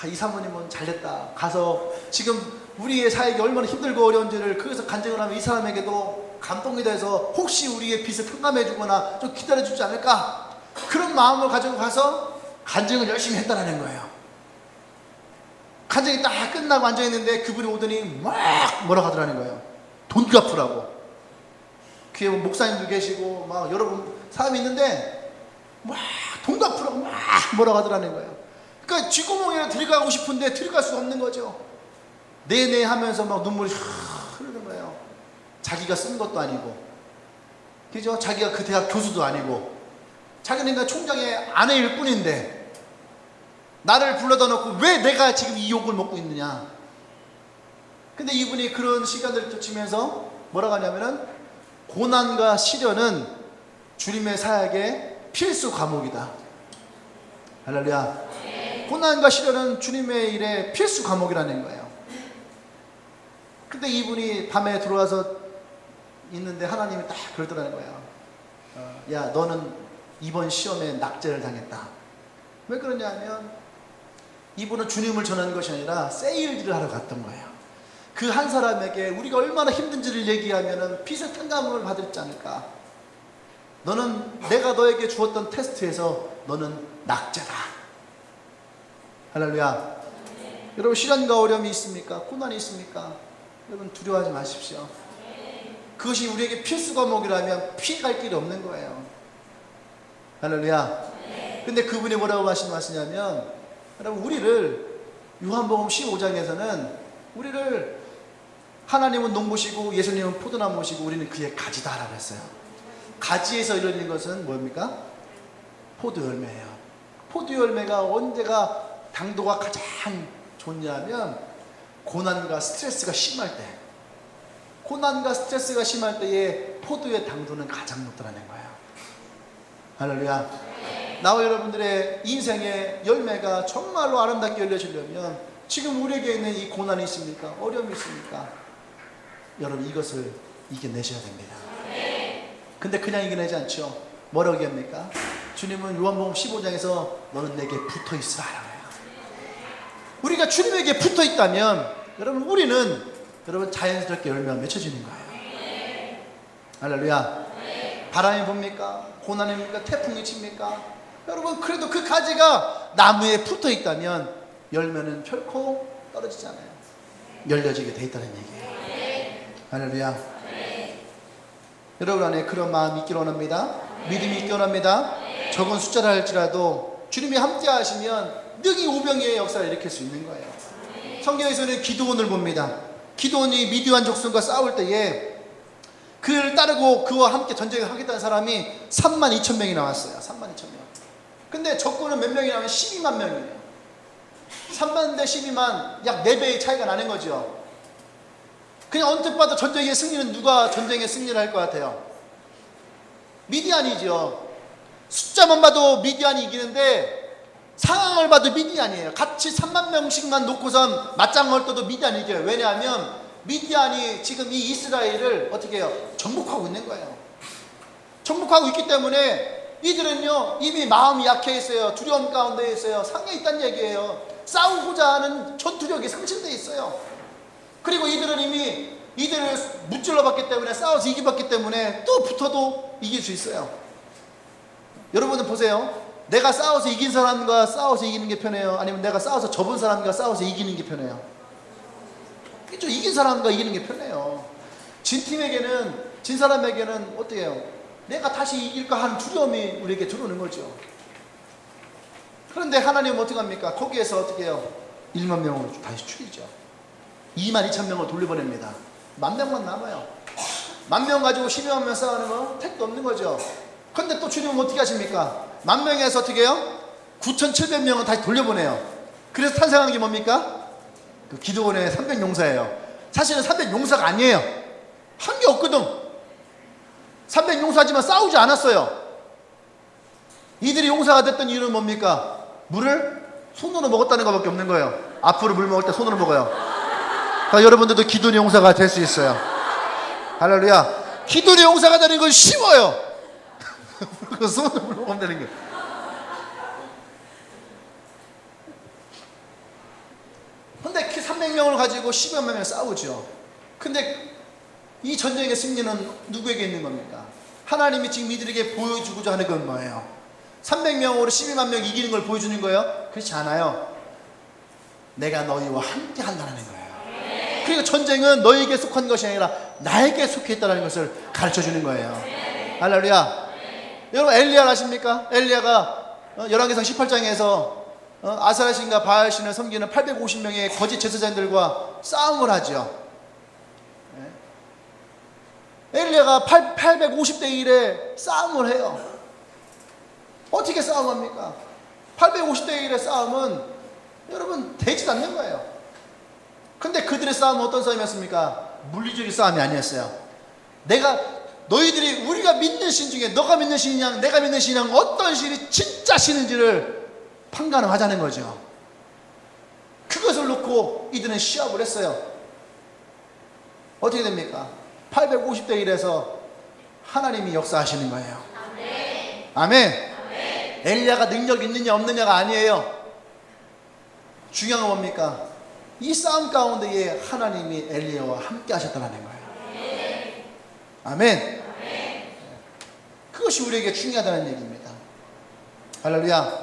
이 사모님은 잘됐다. 가서 지금 우리의 사역이 얼마나 힘들고 어려운지를 거기서 간증을 하면 이 사람에게도 감동이 돼서 혹시 우리의 빚을 탕감해 주거나 좀 기다려 주지 않을까? 그런 마음을 가지고 가서 간증을 열심히 했다라는 거예요. 간증이 딱 끝나고 앉아있는데 그분이 오더니 막 뭐라고 하더라는 거예요. 돈 갚으라고. 귀에 목사님도 계시고 막 여러분 사람이 있는데 막 돈 갚으라고 막 뭐라고 하더라는 거예요. 그러니까 쥐구멍에 들어가고 싶은데 들어갈 수가 없는 거죠. 네네 하면서 막 눈물이 흐르는 거예요. 자기가 쓴 것도 아니고, 그죠? 자기가 그 대학 교수도 아니고, 자기는 그냥 총장의 아내일 뿐인데 나를 불러다 놓고 왜 내가 지금 이 욕을 먹고 있느냐. 근데 이분이 그런 시간들을 거치면서 뭐라고 하냐면은 고난과 시련은 주님의 사역의 필수 과목이다. 할렐루야. 고난과 시련은 주님의 일의 필수 과목이라는 거예요. 근데 이분이 밤에 들어와서 있는데 하나님이 딱 그러더라는 거예요. 야, 너는 이번 시험에 낙제를 당했다. 왜 그러냐면 이분은 주님을 전하는 것이 아니라 세일즈를 하러 갔던 거예요. 그 한 사람에게 우리가 얼마나 힘든지를 얘기하면 빚의 탕감을 받지 않을까. 너는 내가 너에게 주었던 테스트에서 너는 낙제다. 할렐루야. 여러분 시련과 어려움이 있습니까? 고난이 있습니까? 여러분 두려워하지 마십시오. 그것이 우리에게 필수 과목이라면 피해갈 길이 없는 거예요. 할렐루야. 근데 그분이 뭐라고 하나님은 농부시고 예수님은 포도나무시고 우리는 그의 가지다라고 했어요. 가지에서 이루어지는 것은 뭡니까? 포도 열매예요. 포도 열매가 언제가 당도가 가장 좋냐면 고난과 스트레스가 심할 때, 고난과 스트레스가 심할 때에 포도의 당도는 가장 높다는 거예요. 할렐루야. 나와 여러분들의 인생의 열매가 정말로 아름답게 열려지려면 지금 우리에게 있는 이 고난이 있습니까? 어려움이 있습니까? 여러분 이것을 이겨내셔야 됩니다. 근데 그냥 이겨내지 않죠. 뭐라고 얘기합니까? 주님은 요한복음 15장에서 너는 내게 붙어있으라 라고 해요. 우리가 주님에게 붙어있다면 여러분 우리는 여러분 자연스럽게 열매가 맺혀지는 거예요. 할렐루야. 바람이 붑니까? 고난입니까? 태풍이 칩니까? 여러분 그래도 그 가지가 나무에 붙어있다면 열매는 결코 떨어지지 않아요. 열려지게 돼 있다는 얘기예요. 할렐루야. 여러분 안에 그런 마음이 있기를 원합니다. 믿음이 있기를 원합니다. 적은 숫자라 할지라도 주님이 함께 하시면 능히 오병이의 역사를 일으킬 수 있는 거예요. 성경에서는 기드온을 봅니다. 기드온이 미디안 족속과 싸울 때에 그를 따르고 그와 함께 전쟁을 하겠다는 사람이 32,000명이 나왔어요. 32,000명. 근데 적군은 몇 명이 나오면 12만 명이에요. 3만 대 12만, 약 4배의 차이가 나는 거죠. 그냥 언뜻 봐도 전쟁의 승리는 누가 전쟁의 승리를 할 것 같아요? 미디안이죠. 숫자만 봐도 미디안이 이기는데 상황을 봐도 미디안이에요. 같이 3만 명씩만 놓고선 맞짱을 떠도 미디안이 이겨요. 왜냐하면 미디안이 지금 이 이스라엘을 어떻게 해요? 정복하고 있는 거예요. 정복하고 있기 때문에 이들은요 이미 마음이 약해 있어요. 두려움 가운데 있어요. 상해 있다는 얘기예요. 싸우고자 하는 전투력이 상실되어 있어요. 그리고 이들은 이미 이들을 무찔러 봤기 때문에 싸워서 이겨봤기 때문에 또 붙어도 이길 수 있어요. 여러분은 보세요. 내가 싸워서 이긴 사람과 싸워서 이기는 게 편해요? 아니면 내가 싸워서 접은 사람과 싸워서 이기는 게 편해요? 그렇죠. 이긴 사람과 이기는 게 편해요. 진 팀에게는, 진 사람에게는 어떻게 해요? 내가 다시 이길까 하는 두려움이 우리에게 들어오는 거죠. 그런데 하나님은 어떻게 합니까? 거기에서 어떻게 해요? 1만 명으로 다시 죽이죠. 22,000명을 돌려보냅니다. 10,000명만 남아요. 10,000명 가지고 12만 명 싸우는 거 택도 없는 거죠. 그런데 또 주님은 어떻게 하십니까? 10,000명에서 어떻게 해요? 9,700명은 다시 돌려보내요. 그래서 탄생하는 게 뭡니까? 그 기드온의 300용사예요. 사실은 300용사가 아니에요. 한 게 없거든. 300용사지만 싸우지 않았어요. 이들이 용사가 됐던 이유는 뭡니까? 물을 손으로 먹었다는 것밖에 없는 거예요. 앞으로 물 먹을 때 손으로 먹어요. 그러니까 여러분들도 기드온의 용사가 될 수 있어요. 할렐루야. 기드온의 용사가 되는 건 쉬워요. 그 손으로 물 먹으면 되는 거예요. 근데 300명을 가지고 10여 명을 싸우죠. 근데 이 전쟁의 승리는 누구에게 있는 겁니까? 하나님이 지금 이들에게 보여주고자 하는 건 뭐예요? 300명으로 12만 명 이기는 걸 보여주는 거예요? 그렇지 않아요. 내가 너희와 함께 한다는 거예요. 그러니까 전쟁은 너희에게 속한 것이 아니라 나에게 속해 있다는 것을 가르쳐 주는 거예요. 할렐루야. 여러분 엘리야를 아십니까? 엘리야가 열왕기상 18장에서 아사랴신과 바알신을 섬기는 850명의 거짓 제사장들과 싸움을 하죠. 엘리야가 850대 1에 싸움을 해요. 어떻게 싸움합니까? 850대 1의 싸움은 여러분 되지도 않는 거예요. 근데 그들의 싸움은 어떤 싸움이었습니까? 물리적인 싸움이 아니었어요. 너희들이 우리가 믿는 신 중에 너가 믿는 신이냐 내가 믿는 신이냐 어떤 신이 진짜 신인지를 판단을 하자는 거죠. 그것을 놓고 이들은 시합을 했어요. 어떻게 됩니까? 850대 1에서 하나님이 역사하시는 거예요. 아멘. 아멘. 엘리야가 능력 있느냐 없느냐가 아니에요. 중요한 건 뭡니까? 이 싸움 가운데에 하나님이 엘리야와 함께 하셨다는 거예요. 아멘. 그것이 우리에게 중요하다는 얘기입니다. 할렐루야.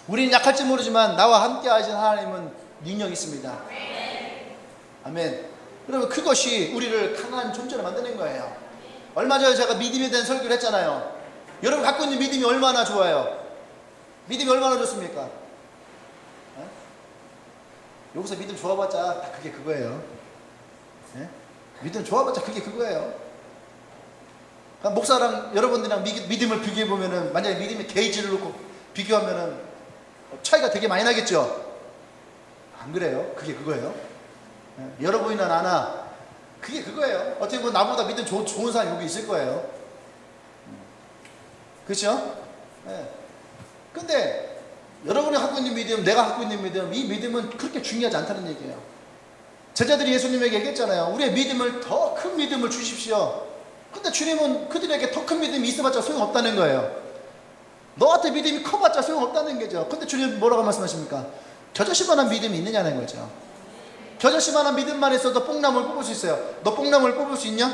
우리는 약할지 모르지만 나와 함께 하신 하나님은 능력이 있습니다. 아멘. 여러분 그것이 우리를 강한 존재로 만드는 거예요. 얼마 전에 제가 믿음에 대한 설교를 했잖아요. 여러분 갖고 있는 믿음이 얼마나 좋아요? 믿음이 얼마나 좋습니까? 여기서 믿음 좋아봤자 다 그게 그거예요. 예? 믿음 좋아봤자 그게 그거예요. 그러니까 목사랑 여러분들이랑 믿음을 비교해보면은, 만약에 믿음의 게이지를 놓고 비교하면은 차이가 되게 많이 나겠죠? 안 그래요? 그게 그거예요. 예? 여러분이나 나나 그게 그거예요. 어떻게 보면 나보다 믿음 좋은 사람이 여기 있을 거예요. 그렇죠? 예. 근데 여러분이 갖고 있는 믿음, 내가 갖고 있는 믿음, 이 믿음은 그렇게 중요하지 않다는 얘기예요. 제자들이 예수님에게 얘기했잖아요. 우리의 믿음을, 더 큰 믿음을 주십시오. 근데 주님은 그들에게 더 큰 믿음이 있어봤자 소용없다는 거예요. 너한테 믿음이 커봤자 소용없다는 거죠. 근데 주님 뭐라고 말씀하십니까? 겨자씨만한 믿음이 있느냐는 거죠. 겨자씨만한 믿음만 있어도 뽕나무를 뽑을 수 있어요. 너 뽕나무를 뽑을 수 있냐?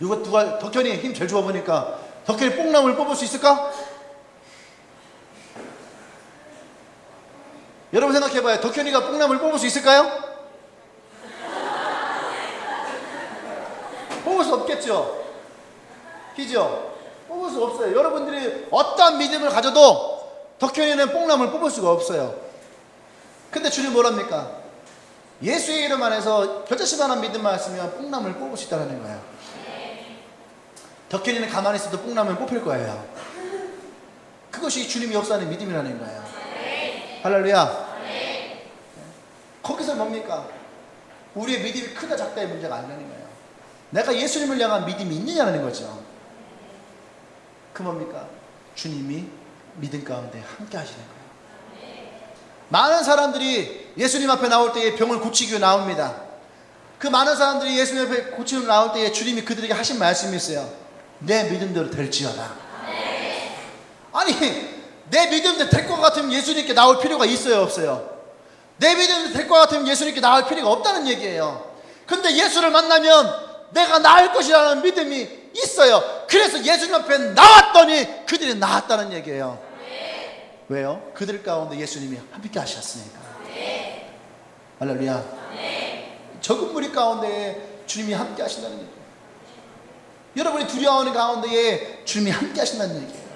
이거 누가, 덕현이 힘 제일 좋아 보니까 덕현이 뽕나무를 뽑을 수 있을까? 여러분 생각해봐요. 덕현이가 뽕나무를 뽑을 수 있을까요? 뽑을 수 없겠죠? 그죠? 뽑을 수 없어요. 여러분들이 어떤 믿음을 가져도 덕현이는 뽕나무를 뽑을 수가 없어요. 근데 주님 뭐랍니까? 예수의 이름 안에서 겨자씨만한 믿음만 있으면 뽕나무를 뽑을 수 있다는 거예요. 덕현이는 가만히 있어도 뽕나무를 뽑힐 거예요. 그것이 주님이 역사하는 믿음이라는 거예요. 할렐루야. 거기서 뭡니까? 우리의 믿음이 크다 작다의 문제가 아니라는 거예요. 내가 예수님을 향한 믿음이 있느냐는 거죠. 그 뭡니까? 주님이 믿음 가운데 함께 하시는 거예요. 많은 사람들이 예수님 앞에 나올 때에 병을 고치기 위해 나옵니다. 그 많은 사람들이 예수님 앞에 고치기 나올 때에 주님이 그들에게 하신 말씀이 있어요. 내 믿음대로 될지어다. 아니, 내 믿음대로 될 것 같으면 예수님께 나올 필요가 있어요, 없어요? 내 믿음대로 될 것 같으면 예수님께 나올 필요가 없다는 얘기예요. 근데 예수를 만나면 내가 나을 것이라는 믿음이 있어요. 그래서 예수님 앞에 나왔더니 그들이 나았다는 얘기예요. 왜요? 그들 가운데 예수님이 함께 하셨으니까. 할렐루야. 적은 무리 가운데 주님이 함께 하신다는 얘기예요. 여러분이 두려워하는 가운데에 주님이 함께 하신다는 얘기예요.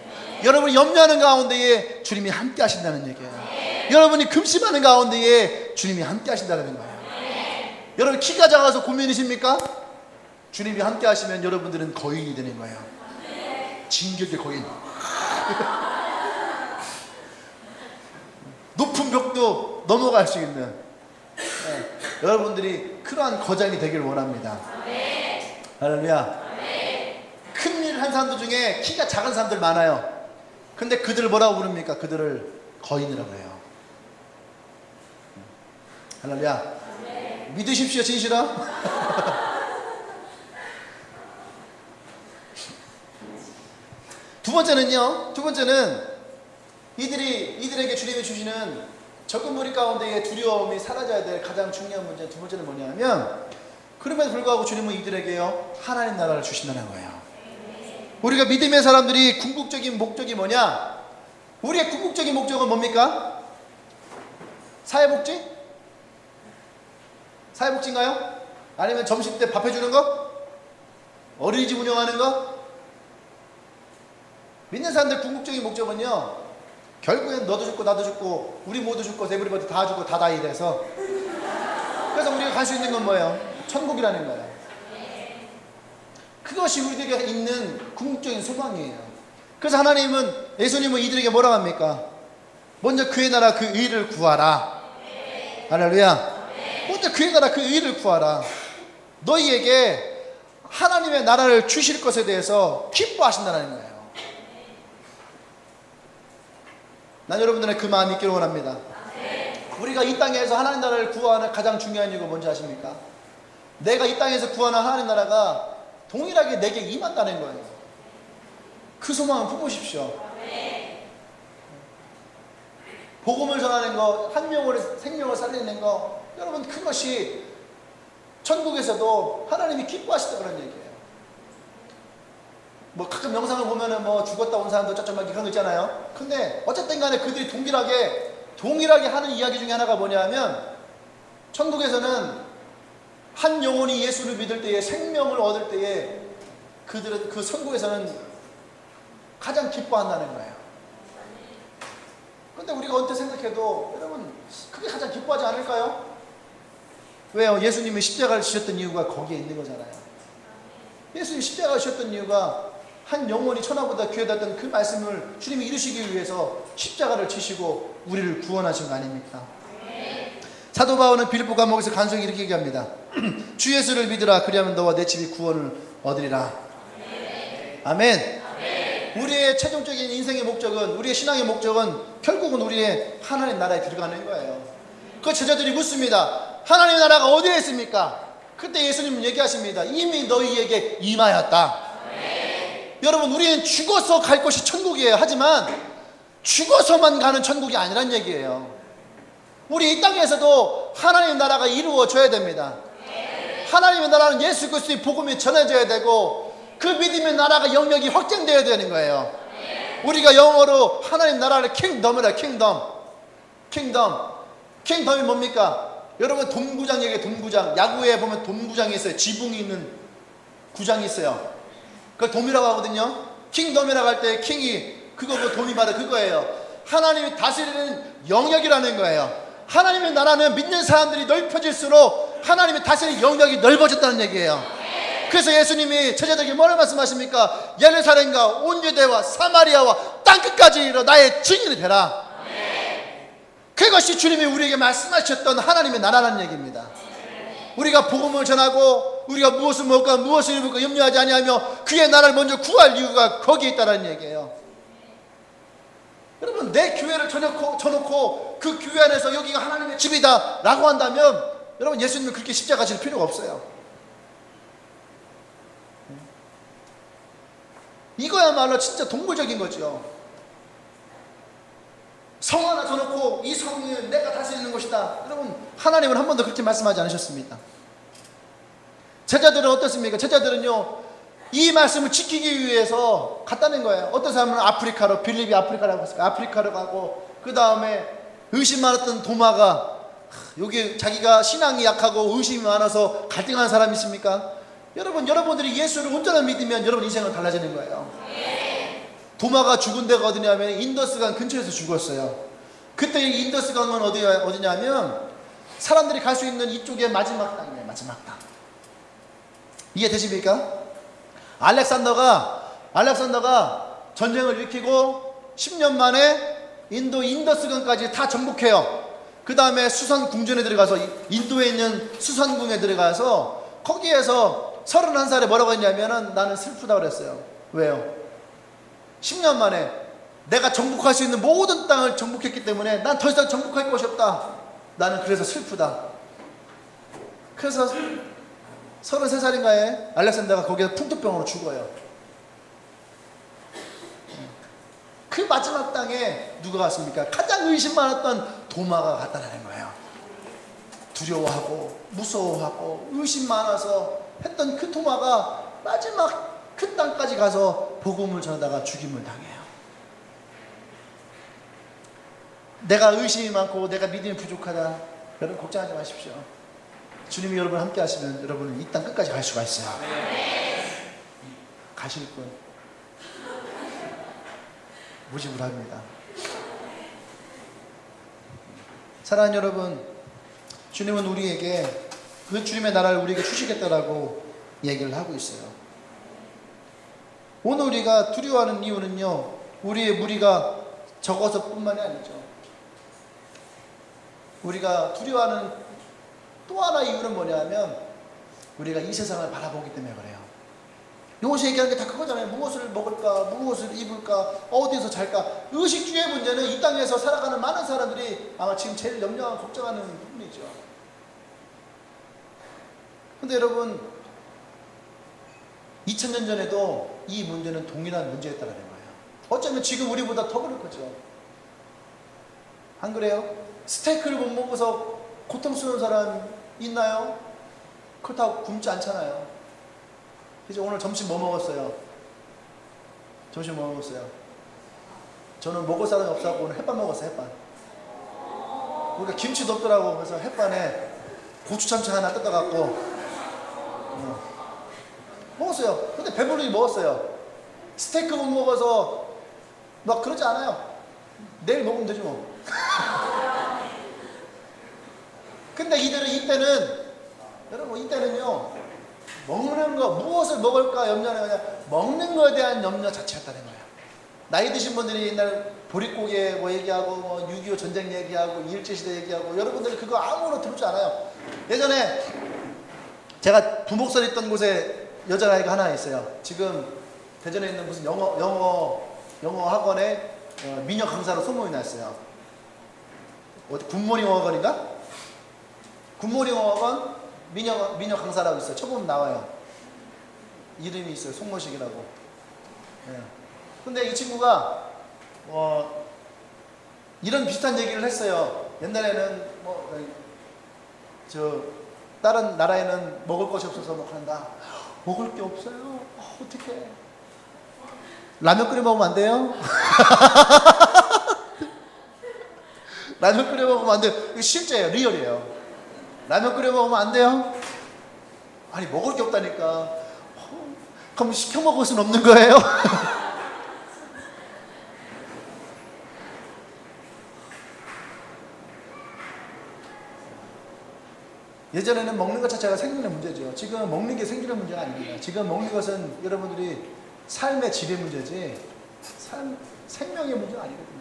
여러분이 염려하는 가운데에 주님이 함께 하신다는 얘기예요. 여러분이 금심하는 가운데에 주님이 함께 하신다는 거예요. 여러분 키가 작아서 고민이십니까? 주님이 함께 하시면 여러분들은 거인이 되는 거예요. 진격의 거인. 높은 벽도 넘어갈 수 있는, 여러분들이 그러한 거장이 되길 원합니다. 할렐루야. 큰 일 한 사람들 중에 키가 작은 사람들 많아요. 근데 그들을 뭐라고 부릅니까? 그들을 거인이라고 해요. 할렐루야. 믿으십시오, 진실아. 두 번째는 이들에게 주님이 주시는 적은 무리 가운데의 두려움이 사라져야 될 가장 중요한 문제, 두 번째는 뭐냐면, 그럼에도 불구하고 주님은 이들에게요 하나님 나라를 주신다는 거예요. 우리가 믿음의 사람들이 궁극적인 목적이 뭐냐? 우리의 궁극적인 목적은 뭡니까? 사회복지? 사회복지인가요? 아니면 점심 때 밥 해주는 거? 어린이집 운영하는 거? 믿는 사람들 궁극적인 목적은요, 결국엔 너도 죽고 나도 죽고 우리 모두 죽고 에브리버디 다 죽고 다 이래서, 그래서 우리가 갈 수 있는 건 뭐예요? 천국이라는 거예요. 그것이 우리에게 있는 궁극적인 소망이에요. 그래서 예수님은 이들에게 뭐라고 합니까? 먼저 그의 나라 그 의를 구하라. 할렐루야. 먼저 그의 나라 그 의를 구하라. 너희에게 하나님의 나라를 주실 것에 대해서 기뻐하신다는 거예요. 난 여러분들의 그 마음이 있기를 원합니다. 우리가 이 땅에서 하나님 나라를 구하는 가장 중요한 이유가 뭔지 아십니까? 내가 이 땅에서 구하는 하나님 나라가 동일하게 내게 임한다는 거예요. 그 소망을 품으십시오. 복음을 전하는 거, 한 명을 생명을 살리는 거, 여러분 그것이 천국에서도 하나님이 기뻐하시다 그런 얘기예요. 뭐 가끔 영상을 보면은 뭐 죽었다 온 사람도 쩌쩌막 그런 거 있잖아요. 근데 어쨌든 간에 그들이 동일하게 하는 이야기 중에 하나가 뭐냐면, 천국에서는 한 영혼이 예수를 믿을 때에, 생명을 얻을 때에 그들은 그 천국에서는 가장 기뻐한다는 거예요. 근데 우리가 언뜻 생각해도 여러분 그게 가장 기뻐하지 않을까요? 왜요? 예수님이 십자가를 지셨던 이유가 거기에 있는 거잖아요. 예수님이 십자가를 지셨던 이유가 한 영혼이 천하보다 귀하다던 그 말씀을 주님이 이루시기 위해서 십자가를 지시고 우리를 구원하신 거 아닙니까? 사도 바울은 빌립보 감옥에서 간증히 이렇게 얘기합니다. 주 예수를 믿으라. 그리하면 너와 내 집이 구원을 얻으리라. 아멘. 우리의 최종적인 인생의 목적은, 우리의 신앙의 목적은 결국은 우리의 하나님 나라에 들어가는 거예요. 그 제자들이 묻습니다. 하나님의 나라가 어디에 있습니까? 그때 예수님은 얘기하십니다. 이미 너희에게 임하였다. 여러분, 우리는 죽어서 갈 곳이 천국이에요. 하지만 죽어서만 가는 천국이 아니란 얘기예요. 우리 이 땅에서도 하나님의 나라가 이루어져야 됩니다. 하나님의 나라는 예수 그리스도의 복음이 전해져야 되고 그 믿음의 나라가 영역이 확장되어야 되는 거예요. 우리가 영어로 하나님 나라를 킹덤이라. 킹덤이 뭡니까? 여러분, 돔구장 얘기해요. 돔구장. 야구에 보면 돔구장이 있어요. 지붕이 있는 구장이 있어요. 그걸 돔이라고 하거든요. 킹덤이라고 할 때 킹이 그거고 돔이 바로 그거예요. 하나님이 다스리는 영역이라는 거예요. 하나님의 나라는 믿는 사람들이 넓혀질수록 하나님이 다스리는 영역이 넓어졌다는 얘기예요. 그래서 예수님이 제자들에게 뭐를 말씀하십니까? 예루살렘과 온 유대와 사마리아와 땅끝까지 이르러 나의 증인이 되라. 그것이 주님이 우리에게 말씀하셨던 하나님의 나라라는 얘기입니다. 우리가 복음을 전하고 우리가 무엇을 먹을까 무엇을 입을까 염려하지 아니하며 그의 나라를 먼저 구할 이유가 거기에 있다는 얘기예요. 여러분, 내 교회를 쳐놓고 그 교회 안에서 여기가 하나님의 집이다 라고 한다면 여러분, 예수님은 그렇게 십자가 질 필요가 없어요. 이거야말로 진짜 동물적인 거죠. 성 하나 쳐놓고 이 성은 내가 다스리는 것이다. 여러분, 하나님은 한 번도 그렇게 말씀하지 않으셨습니다. 제자들은 어떻습니까? 제자들은요, 이 말씀을 지키기 위해서 갔다는 거예요. 어떤 사람은 아프리카로, 빌립이 아프리카라고 했을까? 아프리카로 가고, 그 다음에 의심 많았던 도마가, 여기 자기가 신앙이 약하고 의심이 많아서 갈등하는 사람이 있습니까? 여러분, 여러분들이 예수를 온전히 믿으면 여러분 인생은 달라지는 거예요. 도마가 죽은 데가 어디냐면 인더스강 근처에서 죽었어요. 그때 이 인더스강은 어디냐면 사람들이 갈 수 있는 이쪽의 마지막 땅이에요. 마지막 땅. 이해되십니까? 알렉산더가 전쟁을 일으키고 10년 만에 인더스강까지 다 정복해요. 그 다음에 수산궁전에 들어가서, 인도에 있는 수산궁에 들어가서 거기에서 31살에 뭐라고 했냐면은 나는 슬프다 그랬어요. 왜요? 10년 만에 내가 정복할 수 있는 모든 땅을 정복했기 때문에 난 더 이상 정복할 것이 없다. 나는 그래서 슬프다. 그래서 33살인가에 알렉산더가 거기서 풍토병으로 죽어요. 그 마지막 땅에 누가 갔습니까? 가장 의심 많았던 도마가 갔다는 거예요. 두려워하고 무서워하고 의심 많아서 했던 그 도마가 마지막 그 땅까지 가서 복음을 전하다가 죽임을 당해요. 내가 의심이 많고 내가 믿음이 부족하다. 여러분, 걱정하지 마십시오. 주님이 여러분 함께 하시면 여러분은 이 땅 끝까지 갈 수가 있어요. 가실 분 무지무합니다. 사랑하는 여러분, 주님은 우리에게 그 주님의 나라를 우리에게 주시겠다라고 얘기를 하고 있어요. 오늘 우리가 두려워하는 이유는요, 우리의 무리가 적어서 뿐만이 아니죠. 우리가 두려워하는 또 하나의 이유는 뭐냐면 우리가 이 세상을 바라보기 때문에 그래요. 요것이 얘기하는 게 다 그거잖아요. 무엇을 먹을까, 무엇을 입을까, 어디서 잘까. 의식주의 문제는 이 땅에서 살아가는 많은 사람들이 아마 지금 제일 염려하고 걱정하는 부분이죠. 근데 여러분, 2000년 전에도 이 문제는 동일한 문제였다는 거예요. 어쩌면 지금 우리보다 더 그럴 거죠. 안 그래요? 스테이크를 못 먹어서 고통스러운 사람 있나요? 그렇다고 굶지 않잖아요. 그래서 오늘 점심 뭐 먹었어요? 점심 뭐 먹었어요? 저는 먹을 사람이 없어서 오늘 햇반 먹었어요. 햇반. 우리가 김치도 없더라고. 그래서 햇반에 고추참치 하나 뜯어갖고 먹었어요. 근데 배부르게 먹었어요. 스테이크 못 먹어서 막 그러지 않아요. 내일 먹으면 되지 뭐. 근데 이때는 여러분 이때는요 먹는 거 무엇을 먹을까 염려하는 거냐 먹는 거에 대한 염려 자체였다는 거예요. 나이 드신 분들이 옛날 보릿고개 뭐 얘기하고 뭐 6.25 전쟁 얘기하고 일제시대 얘기하고 여러분들이 그거 아무런 들을 줄 알아요. 예전에 제가 부목선 있던 곳에 여자아이가 하나 있어요. 지금 대전에 있는 무슨 영어 학원에 미녀 강사로 소문이 났어요. 어디 굿모닝 어학원인가? 굿모닝 어학원 미녀 강사라고 있어요. 쳐보면 나와요. 이름이 있어요. 송모식이라고. 예. 근데 이 친구가 이런 비슷한 얘기를 했어요. 옛날에는 다른 나라에는 먹을 것이 없어서 뭐 한다. 먹을 게 없어요. 어떡해. 라면 끓여 먹으면 안 돼요? 라면 끓여 먹으면 안 돼요. 이거 실제예요. 리얼이에요. 라면 끓여 먹으면 안 돼요? 아니 먹을 게 없다니까. 그럼 시켜 먹을 수는 없는 거예요? 예전에는 먹는 것 자체가 생기는 문제죠. 지금 먹는 게 생기는 문제가 아닙니다. 지금 먹는 것은 여러분들이 삶의 질의 문제지 생명의 문제가 아니거든요.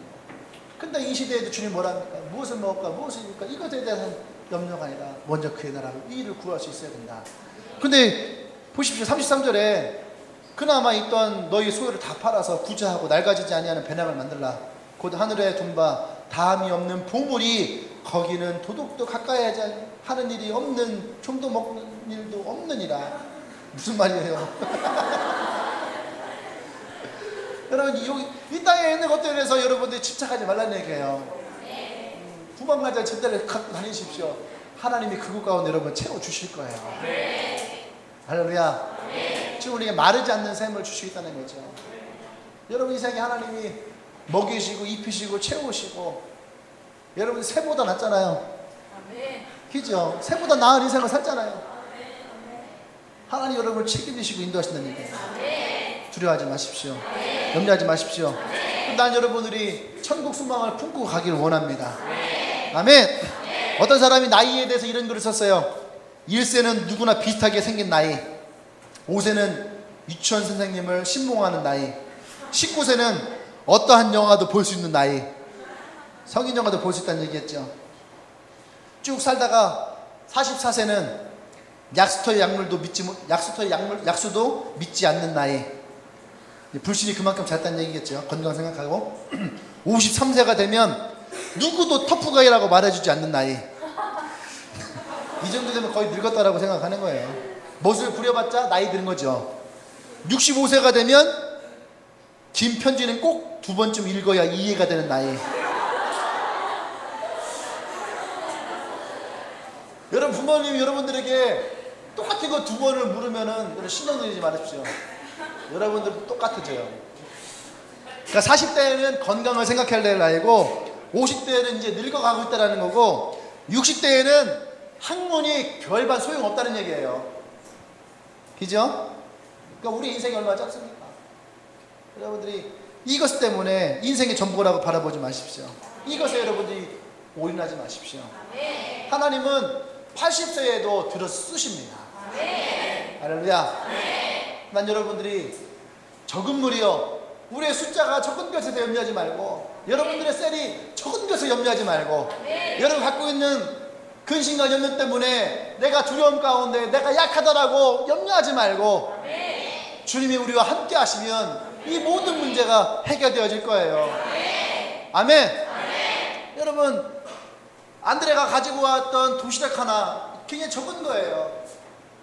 근데 이 시대에도 주님 뭐라 합니까? 무엇을 먹을까? 무엇을 입을까? 이것에 대한 염려가 아니라 먼저 그의 나라를 이 일을 구할 수 있어야 된다. 근데 보십시오. 33절에 그나마 있던 너희 소유를 다 팔아서 부자하고 낡아지지 아니하는 배낭을 만들라. 곧 하늘에 둔바 다함이 없는 보물이 거기는 도둑도 가까이 하는 일이 없는 좀도 먹는 일도 없느니라. 무슨 말이에요? 여러분 이 땅에 있는 것들에 대해서 여러분들이 집착하지 말라는 얘기예요. 부방가자 제대로 갖고 다니십시오. 하나님이 그것 가운데 여러분 채워주실 거예요. 할렐루야. 지금 우리에게 마르지 않는 샘을 주시겠다는 거죠. 여러분 인생에 하나님이 먹이시고 입히시고 채우시고 여러분 새보다 낫잖아요. 그죠? 새보다 나은 인생을 살잖아요. 하나님 여러분을 책임지시고 인도하신다는 얘기예요. 두려워하지 마십시오. 염려하지 마십시오. 난 여러분들이 천국 소망을 품고 가기를 원합니다. 아멘. 어떤 사람이 나이에 대해서 이런 글을 썼어요. 1세는 누구나 비슷하게 생긴 나이, 5세는 유치원 선생님을 신봉하는 나이, 19세는 어떠한 영화도 볼 수 있는 나이, 성인 영화도 볼 수 있다는 얘기했죠. 쭉 살다가 44세는 약수터의 약수도 믿지 않는 나이, 불신이 그만큼 잦다는 얘기겠죠. 건강 생각하고 53세가 되면 누구도 터프가이라고 말해주지 않는 나이. 이 정도 되면 거의 늙었다라고 생각하는 거예요. 멋을 부려봤자 나이 드는 거죠. 65세가 되면 긴 편지는 꼭 2번쯤 읽어야 이해가 되는 나이. 여러분 부모님이 여러분들에게 똑같은 거 2번을 물으면은 신경 들이지 마십시오. 여러분들도 똑같아져요. 그러니까 40대에는 건강을 생각해야 될 나이고 50대에는 이제 늙어가고 있다는 거고 60대에는 학문이 별반 소용없다는 얘기예요. 그죠? 그러니까 우리 인생이 얼마나 짧습니까? 여러분들이 이것 때문에 인생의 전부라고 바라보지 마십시오. 이것에 여러분들이 올인하지 마십시오. 하나님은 80세에도 들어 쓰십니다. 할렐루야. 난 여러분들이 적은 무리여, 우리의 숫자가 적은 것에 대해 염려하지 말고, 여러분들의 셀이 적은 것에 염려하지 말고, 여러분 갖고 있는 근심과 염려 때문에 내가 두려움 가운데 내가 약하다라고 염려하지 말고, 주님이 우리와 함께 하시면 이 모든 문제가 해결되어질 거예요. 아멘. 여러분 안드레가 가지고 왔던 도시락 하나 굉장히 적은 거예요.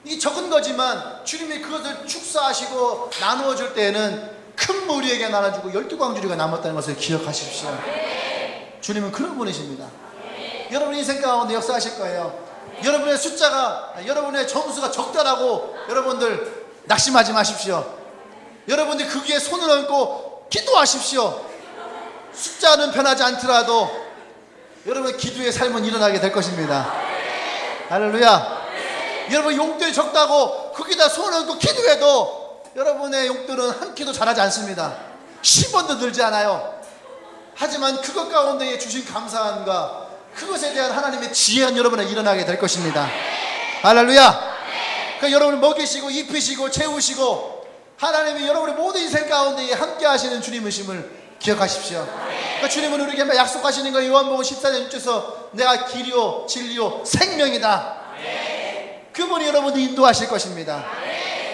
이 적은 거지만 주님이 그것을 축사하시고 나누어 줄 때에는 큰 무리에게 나눠주고 12광주리가 남았다는 것을 기억하십시오. 주님은 그런 분이십니다. 여러분 인생 가운데 역사하실 거예요. 여러분의 숫자가, 여러분의 점수가 적다라고 여러분들 낙심하지 마십시오. 여러분들 거기에 손을 얹고 기도하십시오. 숫자는 변하지 않더라도 여러분의 기도의 삶은 일어나게 될 것입니다. 할렐루야. 여러분 용돈이 적다고 거기다 손을 얹고 기도해도 여러분의 용돈은 한 키도 자라지 않습니다. 10원도 늘지 않아요. 하지만 그것 가운데 주신 감사함과 그것에 대한 하나님의 지혜는 여러분에 일어나게 될 것입니다. 할렐루야. 그 여러분을 먹이시고 입히시고 채우시고 하나님이 여러분의 모든 인생 가운데 함께 하시는 주님이심을 기억하십시오. 그 주님은 우리에게 약속하시는 거 요한복음 14장 6절에서 내가 길이요 진리요 생명이다. 그분이 여러분을 인도하실 것입니다.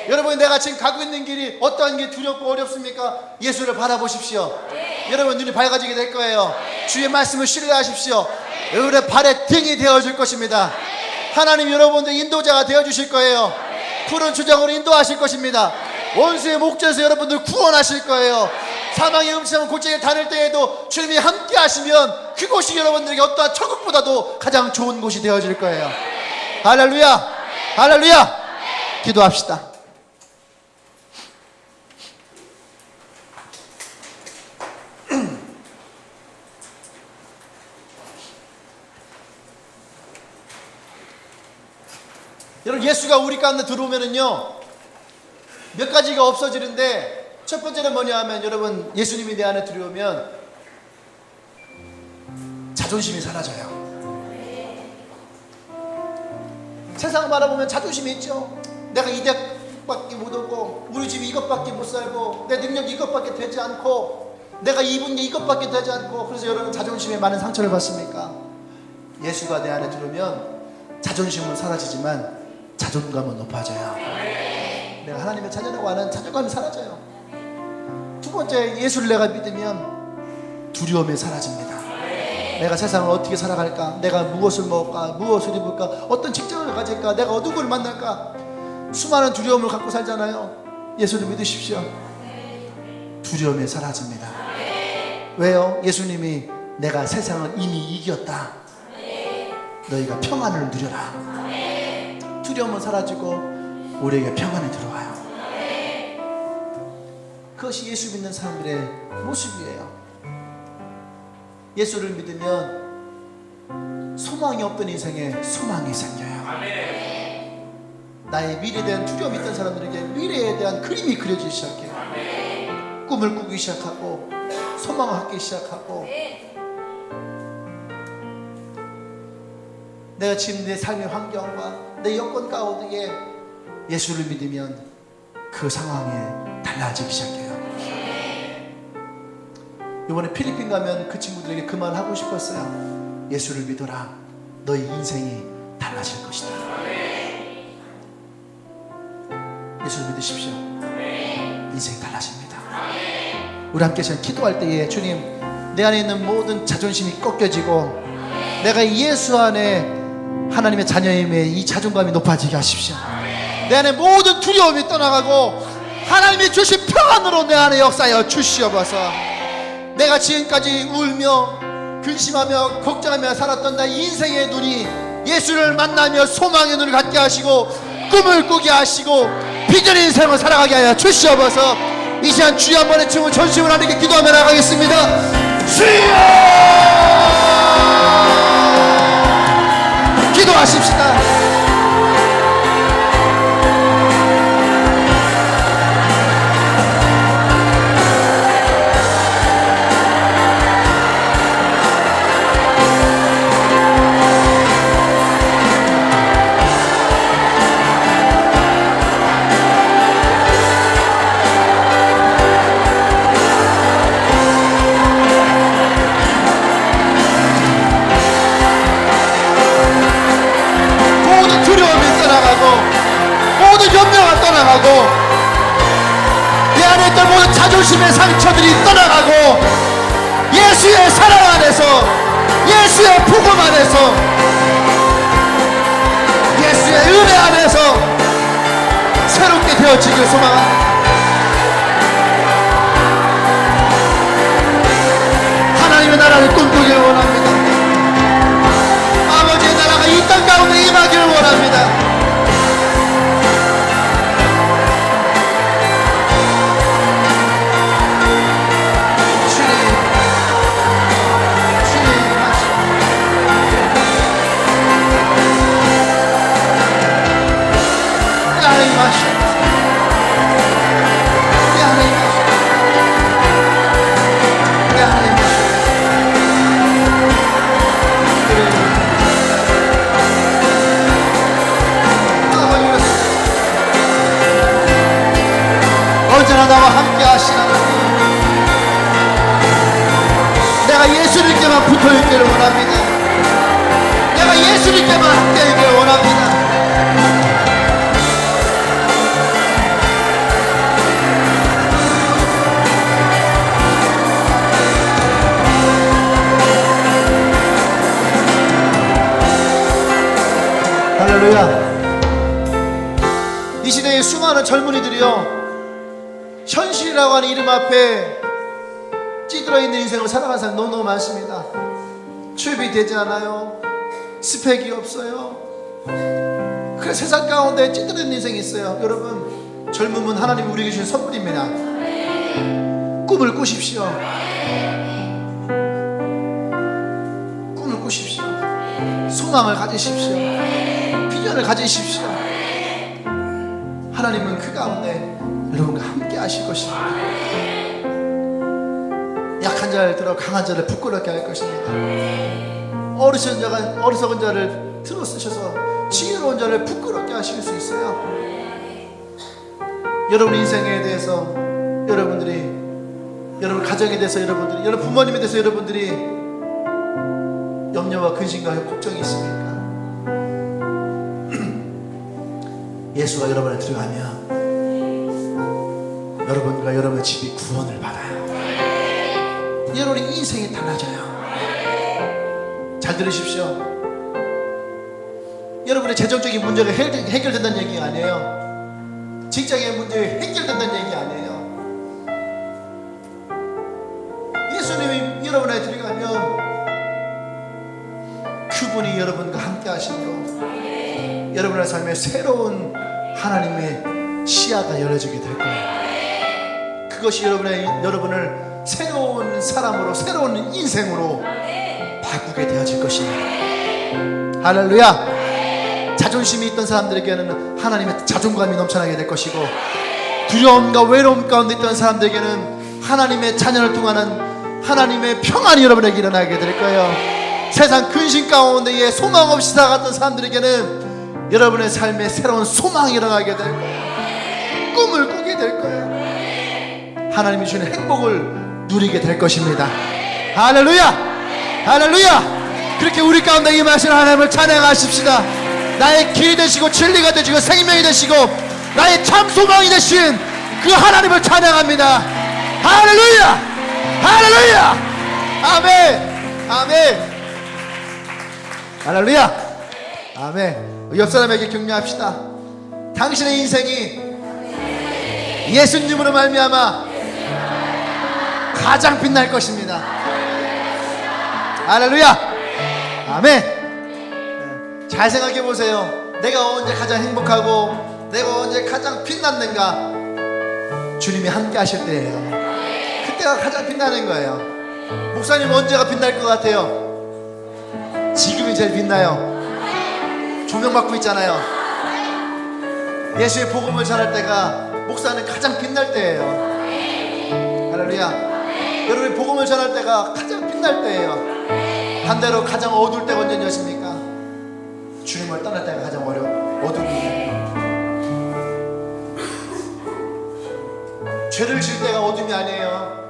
여러분, 내가 지금 가고 있는 길이 어떠한 게 두렵고 어렵습니까? 예수를 바라보십시오. 여러분 눈이 밝아지게 될 거예요. 주의 말씀을 신뢰하십시오. 여러분의 발에 등이 되어줄 것입니다. 하나님 여러분들 인도자가 되어주실 거예요. 푸른 주장으로 인도하실 것입니다. 원수의 목전에서 여러분들 구원하실 거예요. 사망의 음침한 골짜기에 다닐 때에도 주님이 함께 하시면 그곳이 여러분들에게 어떠한 천국보다도 가장 좋은 곳이 되어질 거예요. 할렐루야. 할렐루야. 기도합시다. 여러분, 예수가 우리 가운데 들어오면은요 몇 가지가 없어지는데, 첫 번째는 뭐냐 하면, 여러분 예수님이 내 안에 들어오면 자존심이 사라져요. 세상 바라보면 자존심이 있죠. 내가 이 대학밖에 못 오고, 우리 집이 이것밖에 못 살고, 내 능력이 이것밖에 되지 않고, 내가 입은 게 이것밖에 되지 않고, 그래서 여러분 자존심에 많은 상처를 받습니까? 예수가 내 안에 들어오면 자존심은 사라지지만 자존감은 높아져요. 내가 하나님의 자녀라고 하는 자존감이 사라져요. 두 번째, 예수를 내가 믿으면 두려움이 사라집니다. 내가 세상을 어떻게 살아갈까? 내가 무엇을 먹을까? 무엇을 입을까? 어떤 직장을 가질까? 내가 누구를 만날까? 수많은 두려움을 갖고 살잖아요. 예수를 믿으십시오. 두려움이 사라집니다. 왜요? 예수님이 내가 세상을 이미 이겼다. 너희가 평안을 누려라. 두려움은 사라지고 우리에게 평안이 들어와요. 그것이 예수 믿는 사람들의 모습이에요. 예수를 믿으면 소망이 없던 인생에 소망이 생겨요. 나의 미래에 대한 두려움이 있던 사람들에게 미래에 대한 그림이 그려지기 시작해요. 꿈을 꾸기 시작하고 소망을 갖기 시작하고, 내가 지금 내 삶의 환경과 내 여건 가운데 예수를 믿으면 그 상황에 달라지기 시작해요. 이번에 필리핀 가면 그 친구들에게 그 말 하고 싶었어요. 예수를 믿어라. 너희 인생이 달라질 것이다. 예수를 믿으십시오. 인생이 달라집니다. 우리 함께 지금 기도할 때에 주님, 내 안에 있는 모든 자존심이 꺾여지고 내가 예수 안에 하나님의 자녀임에 이 자존감이 높아지게 하십시오. 내 안에 모든 두려움이 떠나가고 하나님이 주신 평안으로 내 안에 역사하여 주시옵소서. 내가 지금까지 울며 근심하며 걱정하며 살았던 나의 인생의 눈이 예수를 만나며 소망의 눈을 갖게 하시고 꿈을 꾸게 하시고 비전 인생을 살아가게 하여 주시옵소서. 이 시간 주여 한 번의 춤을 전심을 하나님께 기도하며 나가겠습니다. 주여! 기도하십시다. 내 안에 있던 모든 자존심의 상처들이 떠나가고 예수의 사랑 안에서, 예수의 복음 안에서, 예수의 은혜 안에서 새롭게 되어지길 소망합니다. 하나님의 나라를 꿈꾸길 원합니다. 아버지의 나라가 이 땅 가운데 임하기를 원합니다. 붙어 있기를 원합니다. 내가 예수님께만 함께 있기를 원합니다. 할렐루야. 이 시대의 수많은 젊은이들이요, 현실이라고 하는 이름 앞에 찌들어 있는 인생을 살아가는 사람이 너무너무 많습니다. 취업이 되지 않아요. 스펙이 없어요. 그래서 세상 가운데 찌들어 있는 인생이 있어요. 여러분, 젊음은 하나님이 우리에게 주신 선물입니다. 꿈을 꾸십시오. 꿈을 꾸십시오. 소망을 가지십시오. 비전을 가지십시오. 하나님은 그 가운데 여러분과 함께 하실 것입니다. 약한 자를 들어 강한 자를 부끄럽게 할 것입니다. 어리석은 자를 들어 쓰셔서 지혜로운 자를 부끄럽게 하실 수 있어요. 여러분 인생에 대해서 여러분들이, 여러분 가정에 대해서 여러분들이, 여러분 부모님에 대해서 여러분들이 염려와 근심과 걱정이 있습니까? 예수가 여러분을 들어가면 여러분과 여러분의 집이 구원을 받아요. 여러분의 인생이 달라져요. 잘 들으십시오. 여러분의 재정적인 문제가 해결된다는 얘기가 아니에요. 직장의 문제가 해결된다는 얘기가 아니에요. 예수님이 여러분에 들어가면 그분이 여러분과 함께 하시고 여러분의 삶에 새로운 하나님의 시야가 열어지게 될 거예요. 그것이 여러분을 새로운 사람으로, 새로운 인생으로 바꾸게 되어질 것입니다. 할렐루야. 자존심이 있던 사람들에게는 하나님의 자존감이 넘쳐나게 될 것이고, 두려움과 외로움 가운데 있던 사람들에게는 하나님의 자녀를 통하는 하나님의 평안이 여러분에게 일어나게 될 거예요. 세상 근심 가운데에 소망 없이 살아갔던 사람들에게는 여러분의 삶에 새로운 소망이 일어나게 될 거예요. 꿈을 꾸게 될 거예요. 하나님이 주는 행복을 누리게 될 것입니다. 할렐루야. 할렐루야. 그렇게 우리 가운데 임하시는 하나님을 찬양하십시다. 나의 길이 되시고 진리가 되시고 생명이 되시고 나의 참 소망이 되신 그 하나님을 찬양합니다. 할렐루야. 할렐루야. 아멘. 아멘. 할렐루야. 아멘. 옆 사람에게 격려합시다. 당신의 인생이 예수님으로 말미암아 가장 빛날 것입니다. 할렐루야. 아멘. 잘 생각해 보세요. 내가 언제 가장 행복하고 내가 언제 가장 빛났는가? 주님이 함께 하실 때예요. 그때가 가장 빛나는 거예요. 목사님 언제가 빛날 것 같아요? 지금이 제일 빛나요. 조명받고 있잖아요. 예수의 복음을 전할 때가 목사는 가장 빛날 때예요. 할렐루야. 여러분이 복음을 전할 때가 가장 빛날 때예요. 반대로 가장 어두울 때가 언제였습니까? 주님을 떠날 때가 가장 어둠이에요. 죄를 질 때가 어둠이 아니에요.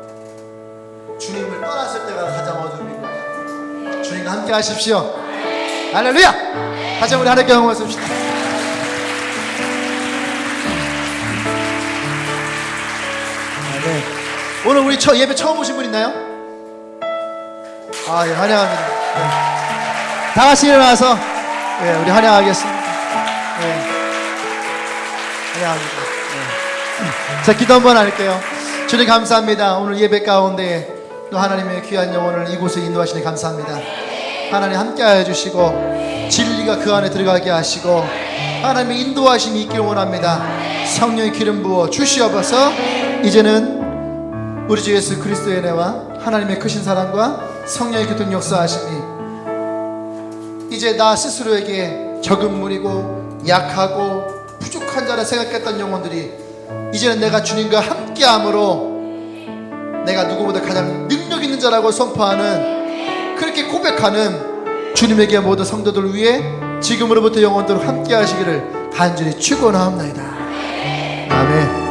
주님을 떠났을 때가 가장 어둠인 거예요. 주님과 함께 하십시오. 할렐루야. 다시 한번 하나님께 영광 받습시다. 네. 오늘 우리 예배 처음 오신 분 있나요? 아, 예, 환영합니다. 네. 다 같이 일어나서 예, 우리 환영하겠습니다. 예. 환영합니다. 예. 자, 기도 한번 할게요. 주님 감사합니다. 오늘 예배 가운데 또 하나님의 귀한 영혼을 이곳에 인도하시니 감사합니다. 하나님 함께하여 주시고 진리가 그 안에 들어가게 하시고 하나님의 인도하심이 있기를 원합니다. 성령의 기름 부어 주시옵소서. 이제는 우리 주 예수 그리스도의 은혜와 하나님의 크신 사랑과 성령의 교통 역사하심이 이제 나 스스로에게 적은 물이고 약하고 부족한 자라 생각했던 영혼들이 이제는 내가 주님과 함께함으로 내가 누구보다 가장 능력 있는 자라고 선포하는, 그렇게 고백하는 주님에게 모든 성도들 위해 지금으로부터 영원토록 함께 하시기를 간절히 축원하옵나이다. 아멘.